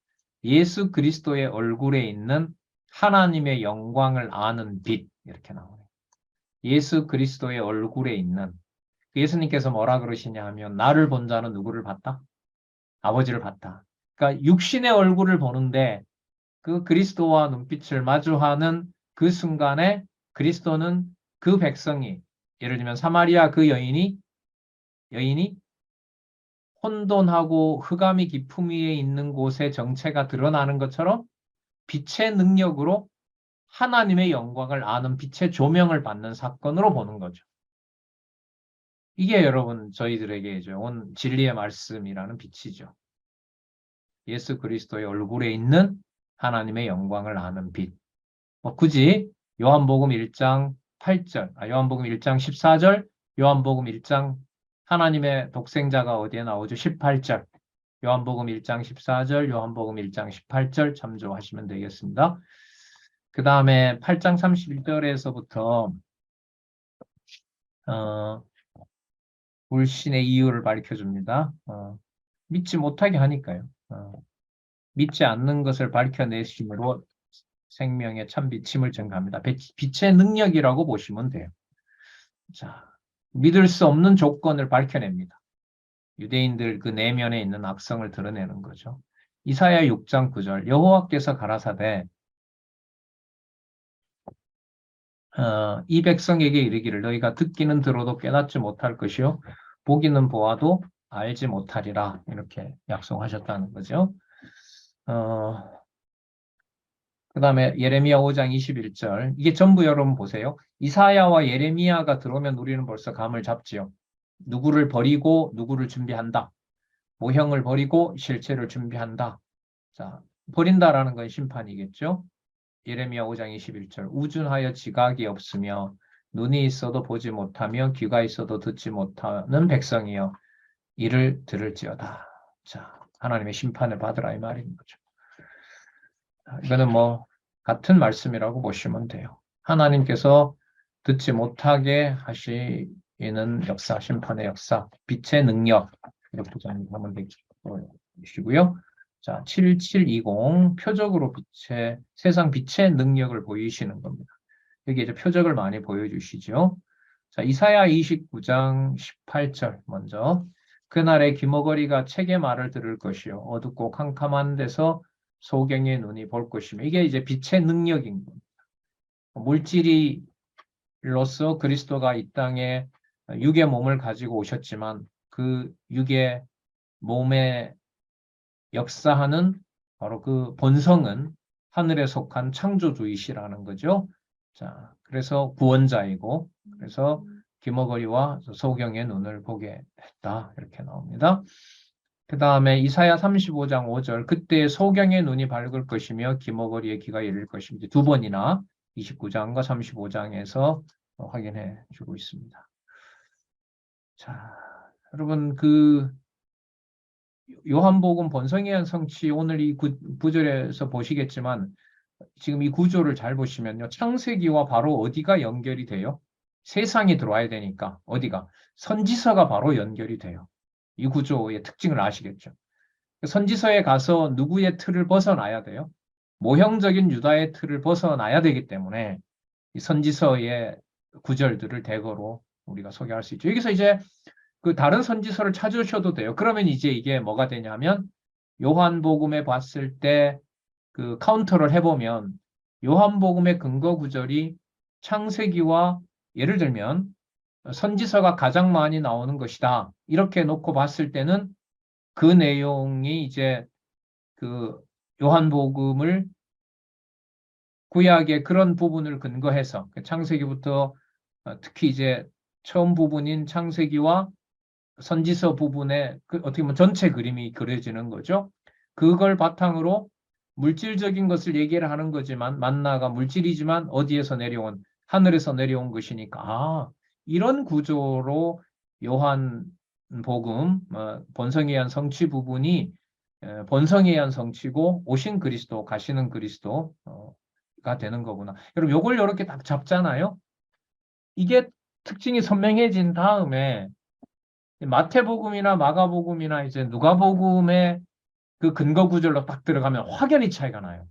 예수 그리스도의 얼굴에 있는 하나님의 영광을 아는 빛 이렇게 나오네요. 예수 그리스도의 얼굴에 있는 예수님께서 뭐라 그러시냐 하면 나를 본 자는 누구를 봤다? 아버지를 봤다. 그러니까 육신의 얼굴을 보는데 그 그리스도와 눈빛을 마주하는 그 순간에 그리스도는 그 백성이 예를 들면 사마리아 그 여인이 혼돈하고 흑암이 깊음 위에 있는 곳의 정체가 드러나는 것처럼 빛의 능력으로 하나님의 영광을 아는 빛의 조명을 받는 사건으로 보는 거죠. 이게 여러분 저희들에게 온 진리의 말씀이라는 빛이죠. 예수 그리스도의 얼굴에 있는 하나님의 영광을 아는 빛. 굳이 요한복음 1장 8절, 요한복음 1장 14절, 요한복음 1장 하나님의 독생자가 어디에 나오죠? 18절. 요한복음 1장 14절, 요한복음 1장 18절 참조하시면 되겠습니다. 그 다음에 8장 31절에서부터 불신의 이유를 밝혀줍니다. 믿지 못하게 하니까요. 믿지 않는 것을 밝혀내심으로 생명의 참 빛임을 증가합니다. 빛의 능력이라고 보시면 돼요. 자, 믿을 수 없는 조건을 밝혀냅니다. 유대인들 그 내면에 있는 악성을 드러내는 거죠. 이사야 6장 9절 여호와께서 가라사대 이 백성에게 이르기를 너희가 듣기는 들어도 깨닫지 못할 것이요 보기는 보아도 알지 못하리라 이렇게 약속하셨다는 거죠. 그 다음에 예레미야 5장 21절 이게 전부 여러분 보세요. 이사야와 예레미야가 들어오면 우리는 벌써 감을 잡지요. 누구를 버리고 누구를 준비한다. 모형을 버리고 실체를 준비한다. 자, 버린다라는 건 심판이겠죠. 예레미야 5장 21절 우준하여 지각이 없으며 눈이 있어도 보지 못하며 귀가 있어도 듣지 못하는 백성이여 이를 들을지어다. 자, 하나님의 심판을 받으라 이 말인 거죠. 이거는 같은 말씀이라고 보시면 돼요. 하나님께서 듣지 못하게 하시는 역사, 심판의 역사, 빛의 능력 이렇게 하면 되시고요. 자, 7720 표적으로 세상 빛의 능력을 보이시는 겁니다. 여기 이제 표적을 많이 보여주시죠. 자, 이사야 29장 18절 먼저 그날에 귀머거리가 책의 말을 들을 것이요 어둡고 캄캄한 데서 소경의 눈이 볼 것이며 이게 이제 빛의 능력인 겁니다. 물질이로서 그리스도가 이 땅에 육의 몸을 가지고 오셨지만 그 육의 몸에 역사하는 바로 그 본성은 하늘에 속한 창조주이시라는 거죠. 자, 그래서 구원자이고 그래서 귀머거리와 소경의 눈을 보게 했다 이렇게 나옵니다. 그 다음에 이사야 35장 5절 그때 소경의 눈이 밝을 것이며 귀머거리의 귀가 열릴 것입니다. 두 번이나 29장과 35장에서 확인해 주고 있습니다. 자, 여러분 요한복음 본성에 의한 성취 오늘 이 구절에서 보시겠지만 지금 이 구조를 잘 보시면요. 창세기와 바로 어디가 연결이 돼요? 세상이 들어와야 되니까 어디가? 선지서가 바로 연결이 돼요. 이 구조의 특징을 아시겠죠? 선지서에 가서 누구의 틀을 벗어나야 돼요? 모형적인 유다의 틀을 벗어나야 되기 때문에 이 선지서의 구절들을 대거로 우리가 소개할 수 있죠. 여기서 이제 그 다른 선지서를 찾으셔도 돼요. 그러면 이제 이게 뭐가 되냐면 요한복음에 봤을 때 그 카운터를 해보면 요한복음의 근거 구절이 창세기와 예를 들면 선지서가 가장 많이 나오는 것이다. 이렇게 놓고 봤을 때는 그 내용이 이제 그 요한복음을 구약의 그런 부분을 근거해서 창세기부터 특히 이제 처음 부분인 창세기와 선지서 부분에 어떻게 보면 전체 그림이 그려지는 거죠. 그걸 바탕으로 물질적인 것을 얘기를 하는 거지만 만나가 물질이지만 어디에서 내려온 하늘에서 내려온 것이니까 이런 구조로 요한복음 본성에 의한 성취 부분이 본성에 의한 성취고 오신 그리스도 가시는 그리스도가 되는 거구나. 여러분 요걸 이렇게 딱 잡잖아요. 이게 특징이 선명해진 다음에 마태복음이나 마가복음이나 이제 누가복음의 그 근거 구절로 딱 들어가면 확연히 차이가 나요.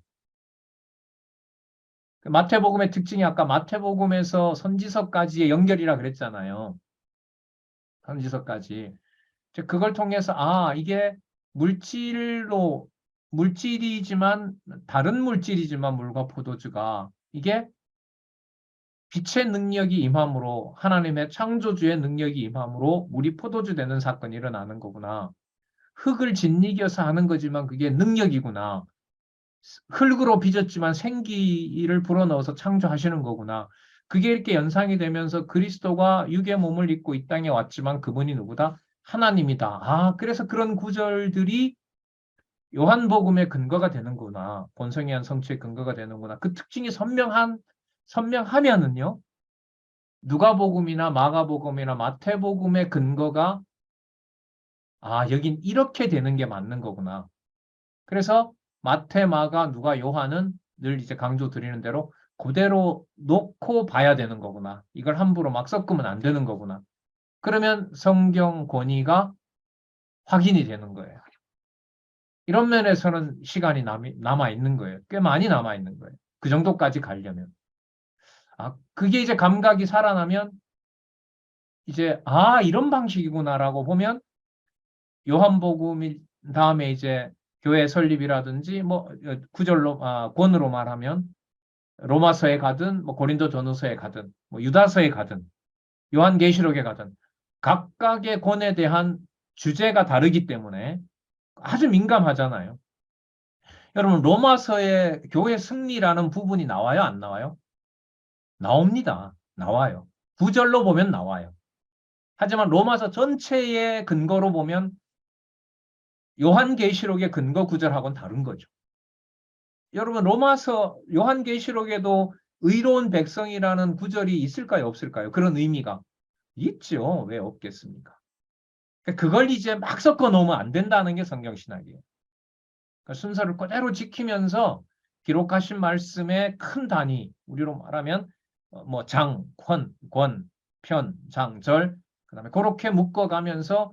마태복음의 특징이 아까 마태복음에서 선지서까지의 연결이라 그랬잖아요. 선지서까지. 그걸 통해서 이게 물질이지만 다른 물질이지만 물과 포도주가 이게 빛의 능력이 임함으로 하나님의 창조주의 능력이 임함으로 물이 포도주 되는 사건이 일어나는 거구나. 흙을 짓이겨서 하는 거지만 그게 능력이구나. 흙으로 빚었지만 생기를 불어넣어서 창조하시는 거구나. 그게 이렇게 연상이 되면서 그리스도가 육의 몸을 입고 이 땅에 왔지만 그분이 누구다? 하나님이다. 아, 그래서 그런 구절들이 요한복음의 근거가 되는구나. 본성이한 성취의 근거가 되는구나. 그 특징이 선명하면은요. 누가복음이나 마가복음이나 마태복음의 근거가 여긴 이렇게 되는 게 맞는 거구나. 그래서 마태, 마가, 누가, 요한은 늘 이제 강조 드리는 대로 그대로 놓고 봐야 되는 거구나. 이걸 함부로 막 섞으면 안 되는 거구나. 그러면 성경 권위가 확인이 되는 거예요. 이런 면에서는 시간이 남아 있는 거예요. 꽤 많이 남아 있는 거예요. 그 정도까지 가려면. 그게 이제 감각이 살아나면 이제 이런 방식이구나라고 보면 요한복음 다음에 이제 교회 설립이라든지 뭐 구절로 권으로 말하면 로마서에 가든 뭐 고린도전후서에 가든 뭐 유다서에 가든 요한계시록에 가든 각각의 권에 대한 주제가 다르기 때문에 아주 민감하잖아요. 여러분 로마서에 교회 승리라는 부분이 나와요, 안 나와요? 나옵니다. 나와요. 구절로 보면 나와요. 하지만 로마서 전체의 근거로 보면 요한계시록의 근거 구절하고는 다른 거죠. 여러분 로마서 요한계시록에도 의로운 백성이라는 구절이 있을까요, 없을까요? 그런 의미가 있죠. 왜 없겠습니까? 그걸 이제 막 섞어 놓으면 안 된다는 게 성경신학이에요. 그러니까 순서를 그대로 지키면서 기록하신 말씀의 큰 단위, 우리로 말하면 뭐 장, 권, 편, 장, 절, 그다음에 그렇게 묶어가면서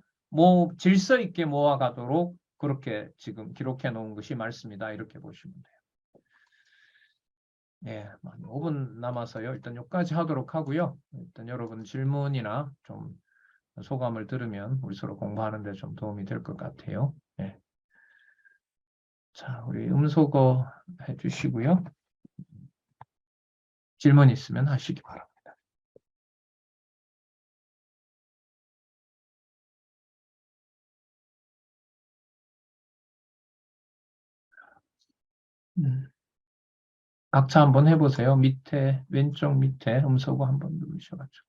질서 있게 모아가도록 그렇게 지금 기록해 놓은 것이 말씀이다. 이렇게 보시면 돼요. 예, 5분 남아서요. 일단 여기까지 하도록 하고요. 일단 여러분 질문이나 좀 소감을 들으면 우리 서로 공부하는 데 좀 도움이 될 것 같아요. 예. 자, 우리 음소거 해주시고요. 질문 있으면 하시기 바랍니다. 각자 한번 해보세요. 밑에, 왼쪽 밑에 음소거 한번 누르셔가지고.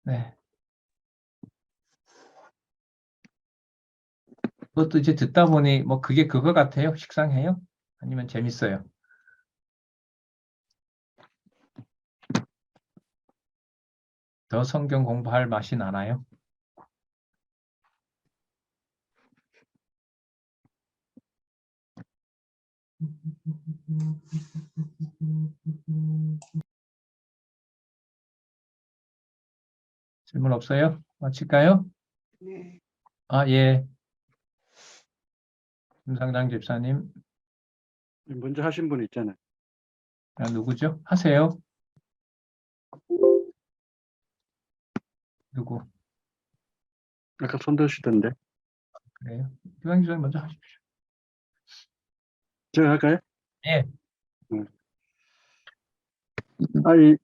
네. 그것도 이제 듣다 보니 뭐 그게 그거 같아요? 식상해요? 아니면 재밌어요? 더 성경 공부할 맛이 나나요? 질문 없어요? 마칠까요? 네. 예. 김상장 집사님. 먼저 하신 분 있잖아요. 누구죠? 하세요. 누구? 아까 손 드시던데. 그래요? 김상 집사님 먼저 하십시오. 제가 할까요? 예. 아니,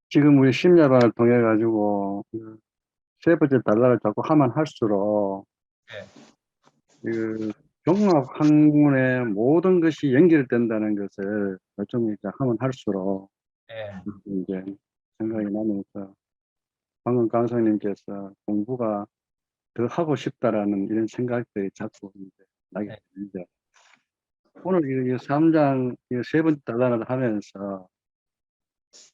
지금 우리 심야반을 통해 가지고 세 번째 달러를 자꾸 하면 할수록 예. 그 종합학문의 모든 것이 연결된다는 것을 좀 이제 하면 할수록 예. 이제 생각이 나면서 방금 강사님께서 공부가 더 하고 싶다라는 이런 생각들이 자꾸 이제 나게 예. 되는데 오늘 이 3장 세 번째 달란을 하면서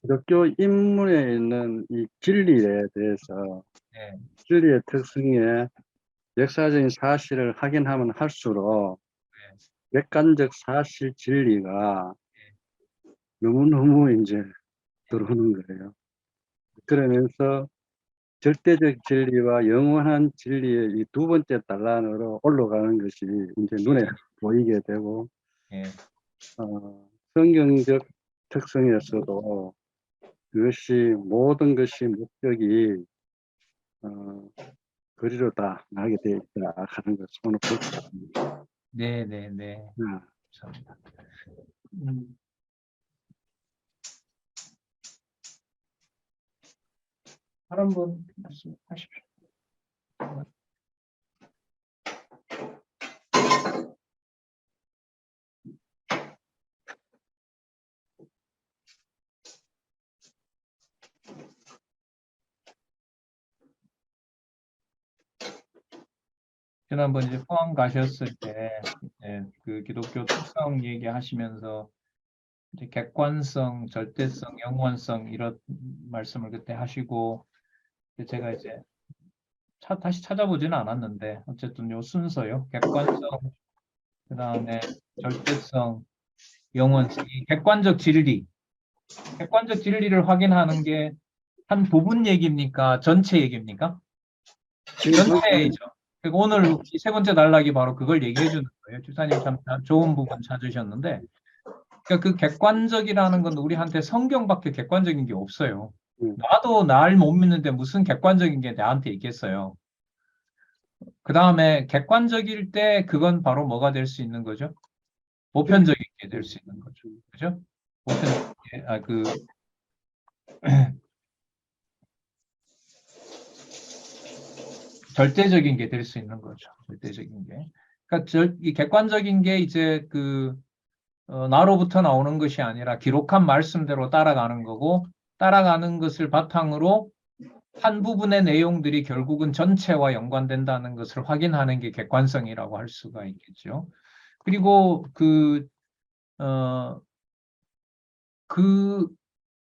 기독교 인문에 있는 이 진리에 대해서 예. 진리의 특성에 역사적인 사실을 확인하면 할수록 객관적 사실 진리가 너무너무 이제 들어오는 거예요. 그러면서 절대적 진리와 영원한 진리의 이 두 번째 단란으로 올라가는 것이 이제 눈에 보이게 되고, 예. 성경적 특성에서도 그것이 모든 것이 목적이 거리로 다 나가게 돼 있다 하는 걸 손을 보고 네, 네, 네. 감사합니다. 다른 분 말씀하십시오. 지난번 이제 포항 가셨을 때 그 기독교 특성 얘기하시면서 이제 객관성, 절대성, 영원성 이런 말씀을 그때 하시고 제가 이제 다시 찾아보지는 않았는데 어쨌든 요 순서요. 객관성, 그다음에 절대성, 영원성, 이 객관적 진리. 객관적 진리를 확인하는 게 한 부분 얘기입니까? 전체 얘기입니까? 전체이죠. 그리고 오늘 이 세 번째 단락이 바로 그걸 얘기해 주는 거예요. 주사님 참 좋은 부분 찾으셨는데, 그러니까 그 객관적이라는 건 우리한테 성경밖에 객관적인 게 없어요. 나도 날 못 믿는데 무슨 객관적인 게 나한테 있겠어요. 그 다음에 객관적일 때 그건 바로 뭐가 될 수 있는 거죠? 보편적인 게 될 수 있는 거죠. 그죠? 보편적인 게, 절대적인 게 될 수 있는 거죠. 절대적인 게. 그러니까 이 객관적인 게 이제 나로부터 나오는 것이 아니라 기록한 말씀대로 따라가는 거고, 따라가는 것을 바탕으로 한 부분의 내용들이 결국은 전체와 연관된다는 것을 확인하는 게 객관성이라고 할 수가 있겠죠. 그리고 그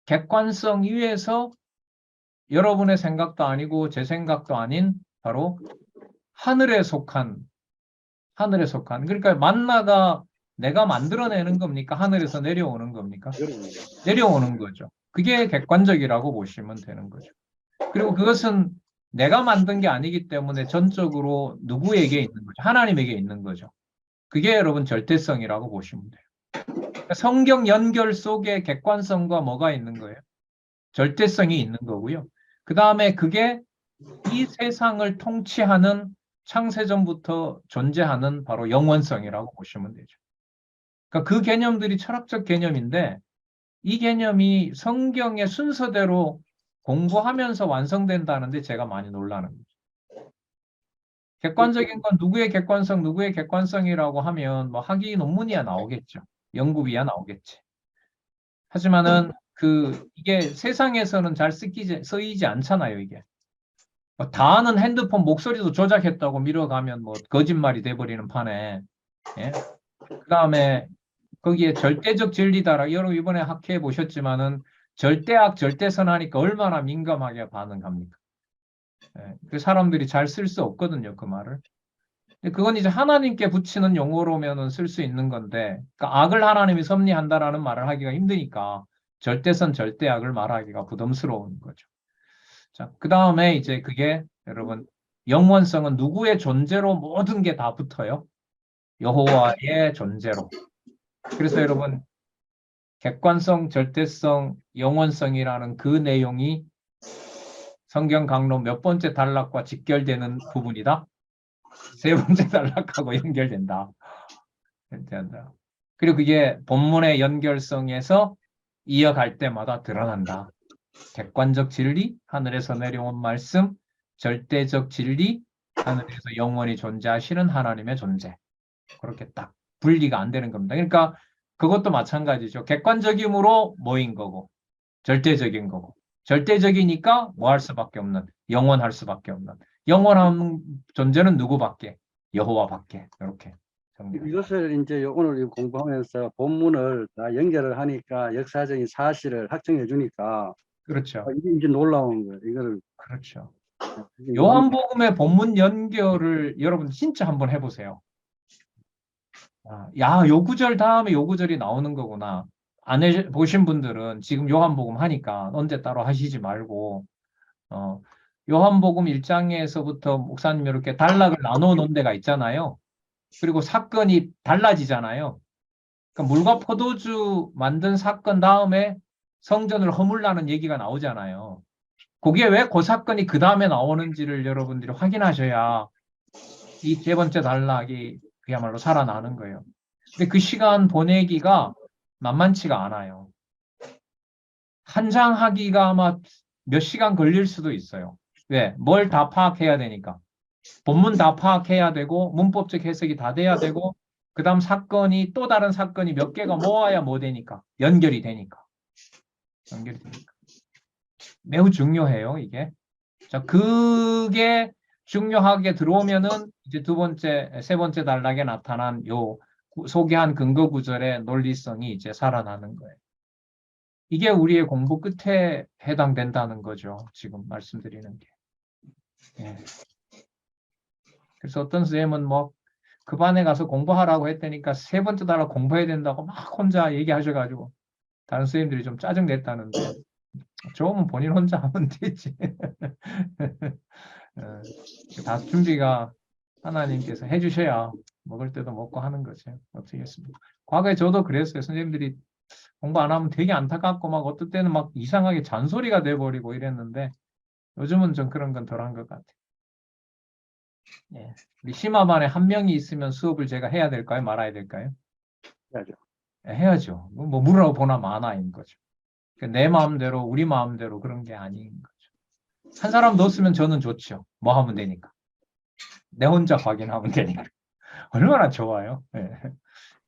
객관성 위에서 여러분의 생각도 아니고 제 생각도 아닌 바로 하늘에 속한 그러니까 만나가 내가 만들어내는 겁니까? 하늘에서 내려오는 겁니까? 내려오는 거죠. 그게 객관적이라고 보시면 되는 거죠. 그리고 그것은 내가 만든 게 아니기 때문에 전적으로 누구에게 있는 거죠? 하나님에게 있는 거죠. 그게 여러분 절대성이라고 보시면 돼요. 그러니까 성경 연결 속에 객관성과 뭐가 있는 거예요? 절대성이 있는 거고요. 그 다음에 그게 이 세상을 통치하는 창세전부터 존재하는 바로 영원성이라고 보시면 되죠. 그러니까 그 개념들이 철학적 개념인데 이 개념이 성경의 순서대로 공부하면서 완성된다는데 제가 많이 놀라는 거죠. 객관적인 건 누구의 객관성, 누구의 객관성이라고 하면 뭐 학위 논문이야 나오겠죠. 연구비야 나오겠지. 하지만은 이게 세상에서는 잘 쓰이지 않잖아요, 이게. 다 아는 핸드폰 목소리도 조작했다고 밀어가면 뭐 거짓말이 돼버리는 판에. 예? 그 다음에 거기에 절대적 진리다라. 여러분 이번에 학회해 보셨지만은 절대악, 절대선 하니까 얼마나 민감하게 반응합니까? 예, 그 사람들이 잘 쓸 수 없거든요, 그 말을. 근데 그건 이제 하나님께 붙이는 용어로면은 쓸 수 있는 건데, 그러니까 악을 하나님이 섭리한다라는 말을 하기가 힘드니까 절대선, 절대악을 말하기가 부담스러운 거죠. 자, 그 다음에 이제 그게 여러분 영원성은 누구의 존재로 모든 게 다 붙어요. 여호와의 존재로. 그래서 여러분 객관성, 절대성, 영원성이라는 그 내용이 성경 강론 몇 번째 단락과 직결되는 부분이다. 세 번째 단락하고 연결된다. 그리고 그게 본문의 연결성에서 이어갈 때마다 드러난다. 객관적 진리, 하늘에서 내려온 말씀, 절대적 진리, 하늘에서 영원히 존재하시는 하나님의 존재. 그렇게 딱 분리가 안 되는 겁니다. 그러니까 그것도 마찬가지죠. 객관적임으로 뭐인 거고, 절대적인 거고. 절대적이니까 뭐 할 수밖에 없는, 영원할 수밖에 없는. 영원한 존재는 누구밖에? 여호와밖에. 이렇게. 이것을 이제 오늘 공부하면서 본문을 다 연결을 하니까 역사적인 사실을 확정해 주니까 그렇죠. 이게 이제 놀라운 거예요. 이거를 그렇죠. 요한복음의 본문 연결을 여러분 진짜 한번 해보세요. 야, 요 구절 다음에 요 구절이 나오는 거구나. 안 보신 분들은 지금 요한복음 하니까 언제 따로 하시지 말고 요한복음 1장에서부터 목사님 이렇게 단락을 나눠 놓은 데가 있잖아요. 그리고 사건이 달라지잖아요. 그러니까 물과 포도주 만든 사건 다음에 성전을 허물라는 얘기가 나오잖아요. 그게 왜 그 사건이 그 다음에 나오는지를 여러분들이 확인하셔야 이 세 번째 단락이 그야말로 살아나는 거예요. 근데 그 시간 보내기가 만만치가 않아요. 한 장 하기가 아마 몇 시간 걸릴 수도 있어요. 왜? 뭘 다 파악해야 되니까. 본문 다 파악해야 되고, 문법적 해석이 다 돼야 되고, 그 다음 사건이 또 다른 사건이 몇 개가 모아야 뭐 되니까. 연결이 되니까. 연결이 되니까. 매우 중요해요, 이게. 자, 그게 중요하게 들어오면은 이제 세 번째 단락에 나타난 요 소개한 근거 구절의 논리성이 이제 살아나는 거예요. 이게 우리의 공부 끝에 해당된다는 거죠. 지금 말씀드리는 게. 예. 그래서 어떤 선생님은 뭐 그 반에 가서 공부하라고 했다니까 세 번째 단락 공부해야 된다고 막 혼자 얘기하셔가지고 다른 선생님들이 좀 짜증 냈다는데 좋으면 본인 혼자 하면 되지. 다 준비가 하나님께서 해주셔야 먹을 때도 먹고 하는 거죠. 어떻게 했습니까? 과거에 저도 그랬어요. 선생님들이 공부 안 하면 되게 안타깝고 막 어떨 때는 막 이상하게 잔소리가 돼버리고 이랬는데 요즘은 좀 그런 건 덜한 것 같아요. 예. 우리 심화반에 한 명이 있으면 수업을 제가 해야 될까요? 말아야 될까요? 해야죠. 예, 해야죠. 뭐 물어보나 마나인 거죠. 내 마음대로 우리 마음대로 그런 게 아닌 거죠. 한 사람 넣었으면 저는 좋죠. 뭐 하면 되니까. 내 혼자 확인하면 되니까. 얼마나 좋아요. 예.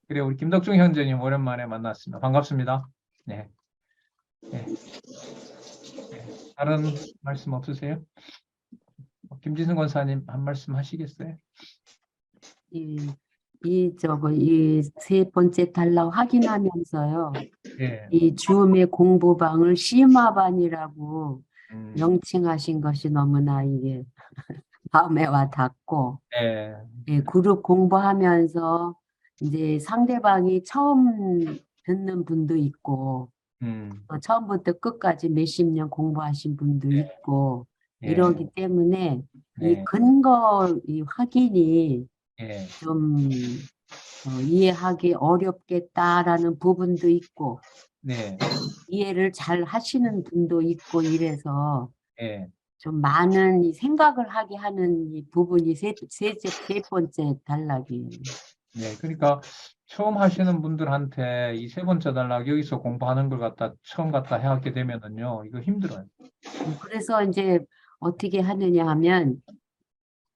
그래 우리 김덕중 형제님 오랜만에 만났습니다. 반갑습니다. 네. 네. 네. 다른 말씀 없으세요? 김지승 권사님 한 말씀 하시겠어요? 이 세 번째 단락 확인하면서요. 예. 이 줌의 공부방을 심화반이라고 음, 명칭하신 것이 너무나 이게 마음에 와 닿고, 예. 그룹 공부하면서 이제 상대방이 처음 듣는 분도 있고, 또 처음부터 끝까지 몇십 년 공부하신 분도 있고, 예. 이러기 때문에 이 네. 근거, 이 확인이 예. 좀 이해하기 어렵겠다라는 부분도 있고, 네. 이해를 잘 하시는 분도 있고 이래서 예. 좀 많은 이 생각을 하게 하는 이 부분이 세 번째 단락이에요. 네. 그러니까 처음 하시는 분들한테 이 세 번째 단락 여기서 공부하는 걸 갖다 처음 갖다 해하게 되면은요, 이거 힘들어요. 그래서 이제 어떻게 하느냐 하면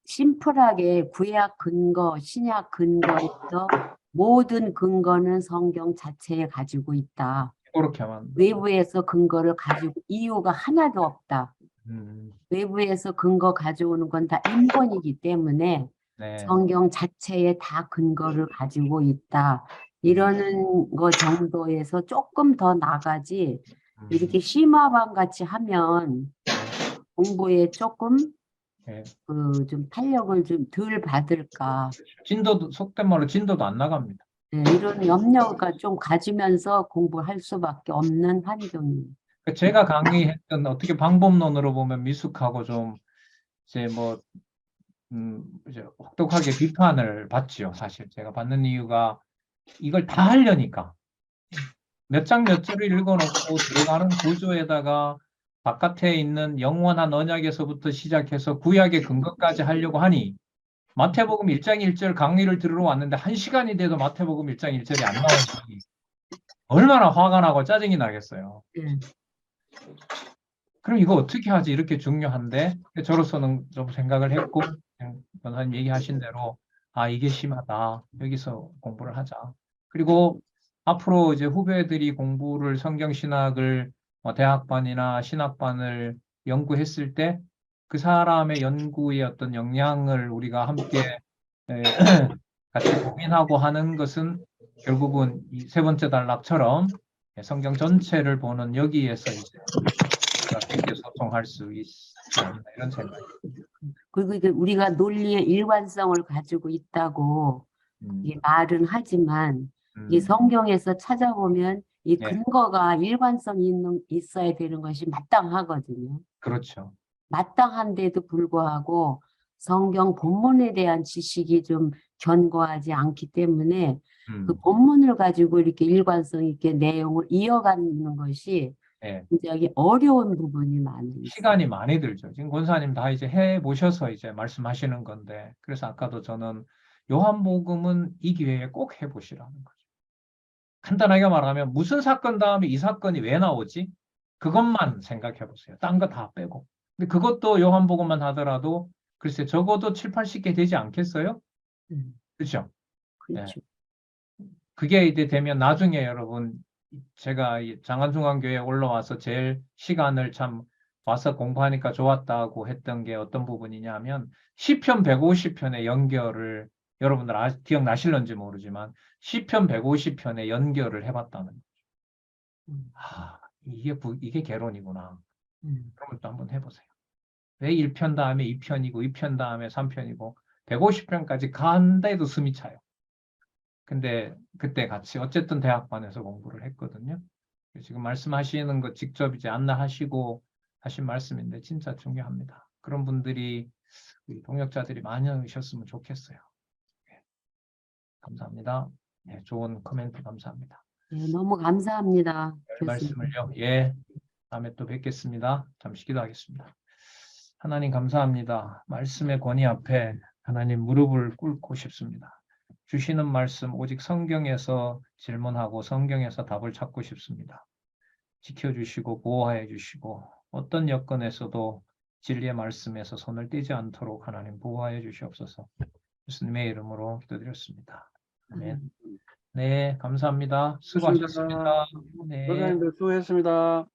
심플하게 구약 근거, 신약 근거에서 모든 근거는 성경 자체에 가지고 있다. 그렇게 하면. 외부에서 근거를 가지고 이유가 하나도 없다. 음, 외부에서 근거 가져오는 건 다 인본이기 때문에 네. 성경 자체에 다 근거를 가지고 있다. 이러는 거 정도에서 조금 더 나가지 이렇게 심화반 같이 하면 공부에 조금 예. 좀 탄력을 좀 덜 받을까. 진도도 속된 말로 진도도 안 나갑니다. 네, 이런 염려가 좀 가지면서 공부할 수밖에 없는 환경이에요. 제가 강의했던 어떻게 방법론으로 보면 미숙하고 좀 이제 뭐 이제 혹독하게 비판을 받지요. 사실 제가 받는 이유가 이걸 다 하려니까 몇 장 몇 줄을 읽어놓고 들어가는 구조에다가 바깥에 있는 영원한 언약에서부터 시작해서 구약의 근거까지 하려고 하니 마태복음 1장 1절 강의를 들으러 왔는데 1시간이 돼도 마태복음 1장 1절이 안 나오니 얼마나 화가 나고 짜증이 나겠어요. 네. 그럼 이거 어떻게 하지? 이렇게 중요한데 저로서는 좀 생각을 했고 변호사님 얘기하신 대로 아 이게 심하다. 여기서 공부를 하자. 그리고 앞으로 이제 후배들이 공부를 성경신학을 대학반이나 신학반을 연구했을 때 그 사람의 연구의 어떤 역량을 우리가 함께 같이 고민하고 하는 것은 결국은 이 세 번째 단락처럼 성경 전체를 보는 여기에서 이제 쉽게 소통할 수 있지 않나 이런 생각이. 그리고 이게 우리가 논리의 일관성을 가지고 있다고 이게 말은 하지만 이 성경에서 찾아보면 이 예, 근거가 일관성이 있어야 되는 것이 마땅하거든요. 그렇죠. 마땅한데도 불구하고 성경 본문에 대한 지식이 좀 견고하지 않기 때문에 그 본문을 가지고 이렇게 일관성 있게 내용을 이어가는 것이 예, 굉장히 어려운 부분이 많이 있어요. 시간이 많이 들죠. 지금 권사님 다 이제 해 보셔서 이제 말씀하시는 건데, 그래서 아까도 저는 요한복음은 이 기회에 꼭 해보시라는 거죠. 간단하게 말하면 무슨 사건 다음에 이 사건이 왜 나오지? 그것만 생각해 보세요. 딴 거 다 빼고. 근데 그것도 요한복음만 하더라도 글쎄 적어도 7, 80개 되지 않겠어요? 그렇죠? 그렇죠. 그게 이제 되면 나중에 여러분 제가 이 장안중앙교회에 올라와서 제일 시간을 참 와서 공부하니까 좋았다고 했던 게 어떤 부분이냐면 시편 150편의 연결을 여러분들 기억나실런지 모르지만 시편 150편의 연결을 해봤다는 거죠. 음. 이게 개론이구나. 음. 그러면 또 한번 해보세요. 왜 1편 다음에 2편이고 2편 다음에 3편이고 150편까지 간데도 숨이 차요. 근데 그때 같이 어쨌든 대학반에서 공부를 했거든요. 지금 말씀하시는 거 직접 이제 안내하시고 하신 말씀인데 진짜 중요합니다. 그런 분들이 우리 동역자들이 많으셨으면 좋겠어요. 네. 감사합니다. 네, 좋은 코멘트 감사합니다. 네, 너무 감사합니다, 교수님. 말씀을요. 예, 다음에 또 뵙겠습니다. 잠시 기도하겠습니다. 하나님 감사합니다. 말씀의 권위 앞에 하나님 무릎을 꿇고 싶습니다. 주시는 말씀 오직 성경에서 질문하고 성경에서 답을 찾고 싶습니다. 지켜주시고 보호하여 주시고 어떤 여건에서도 진리의 말씀에서 손을 떼지 않도록 하나님 보호하여 주시옵소서. 예수님의 이름으로 기도드렸습니다. 아멘. 네, 감사합니다. 수고하셨습니다. 네. 목사님들 수고했습니다.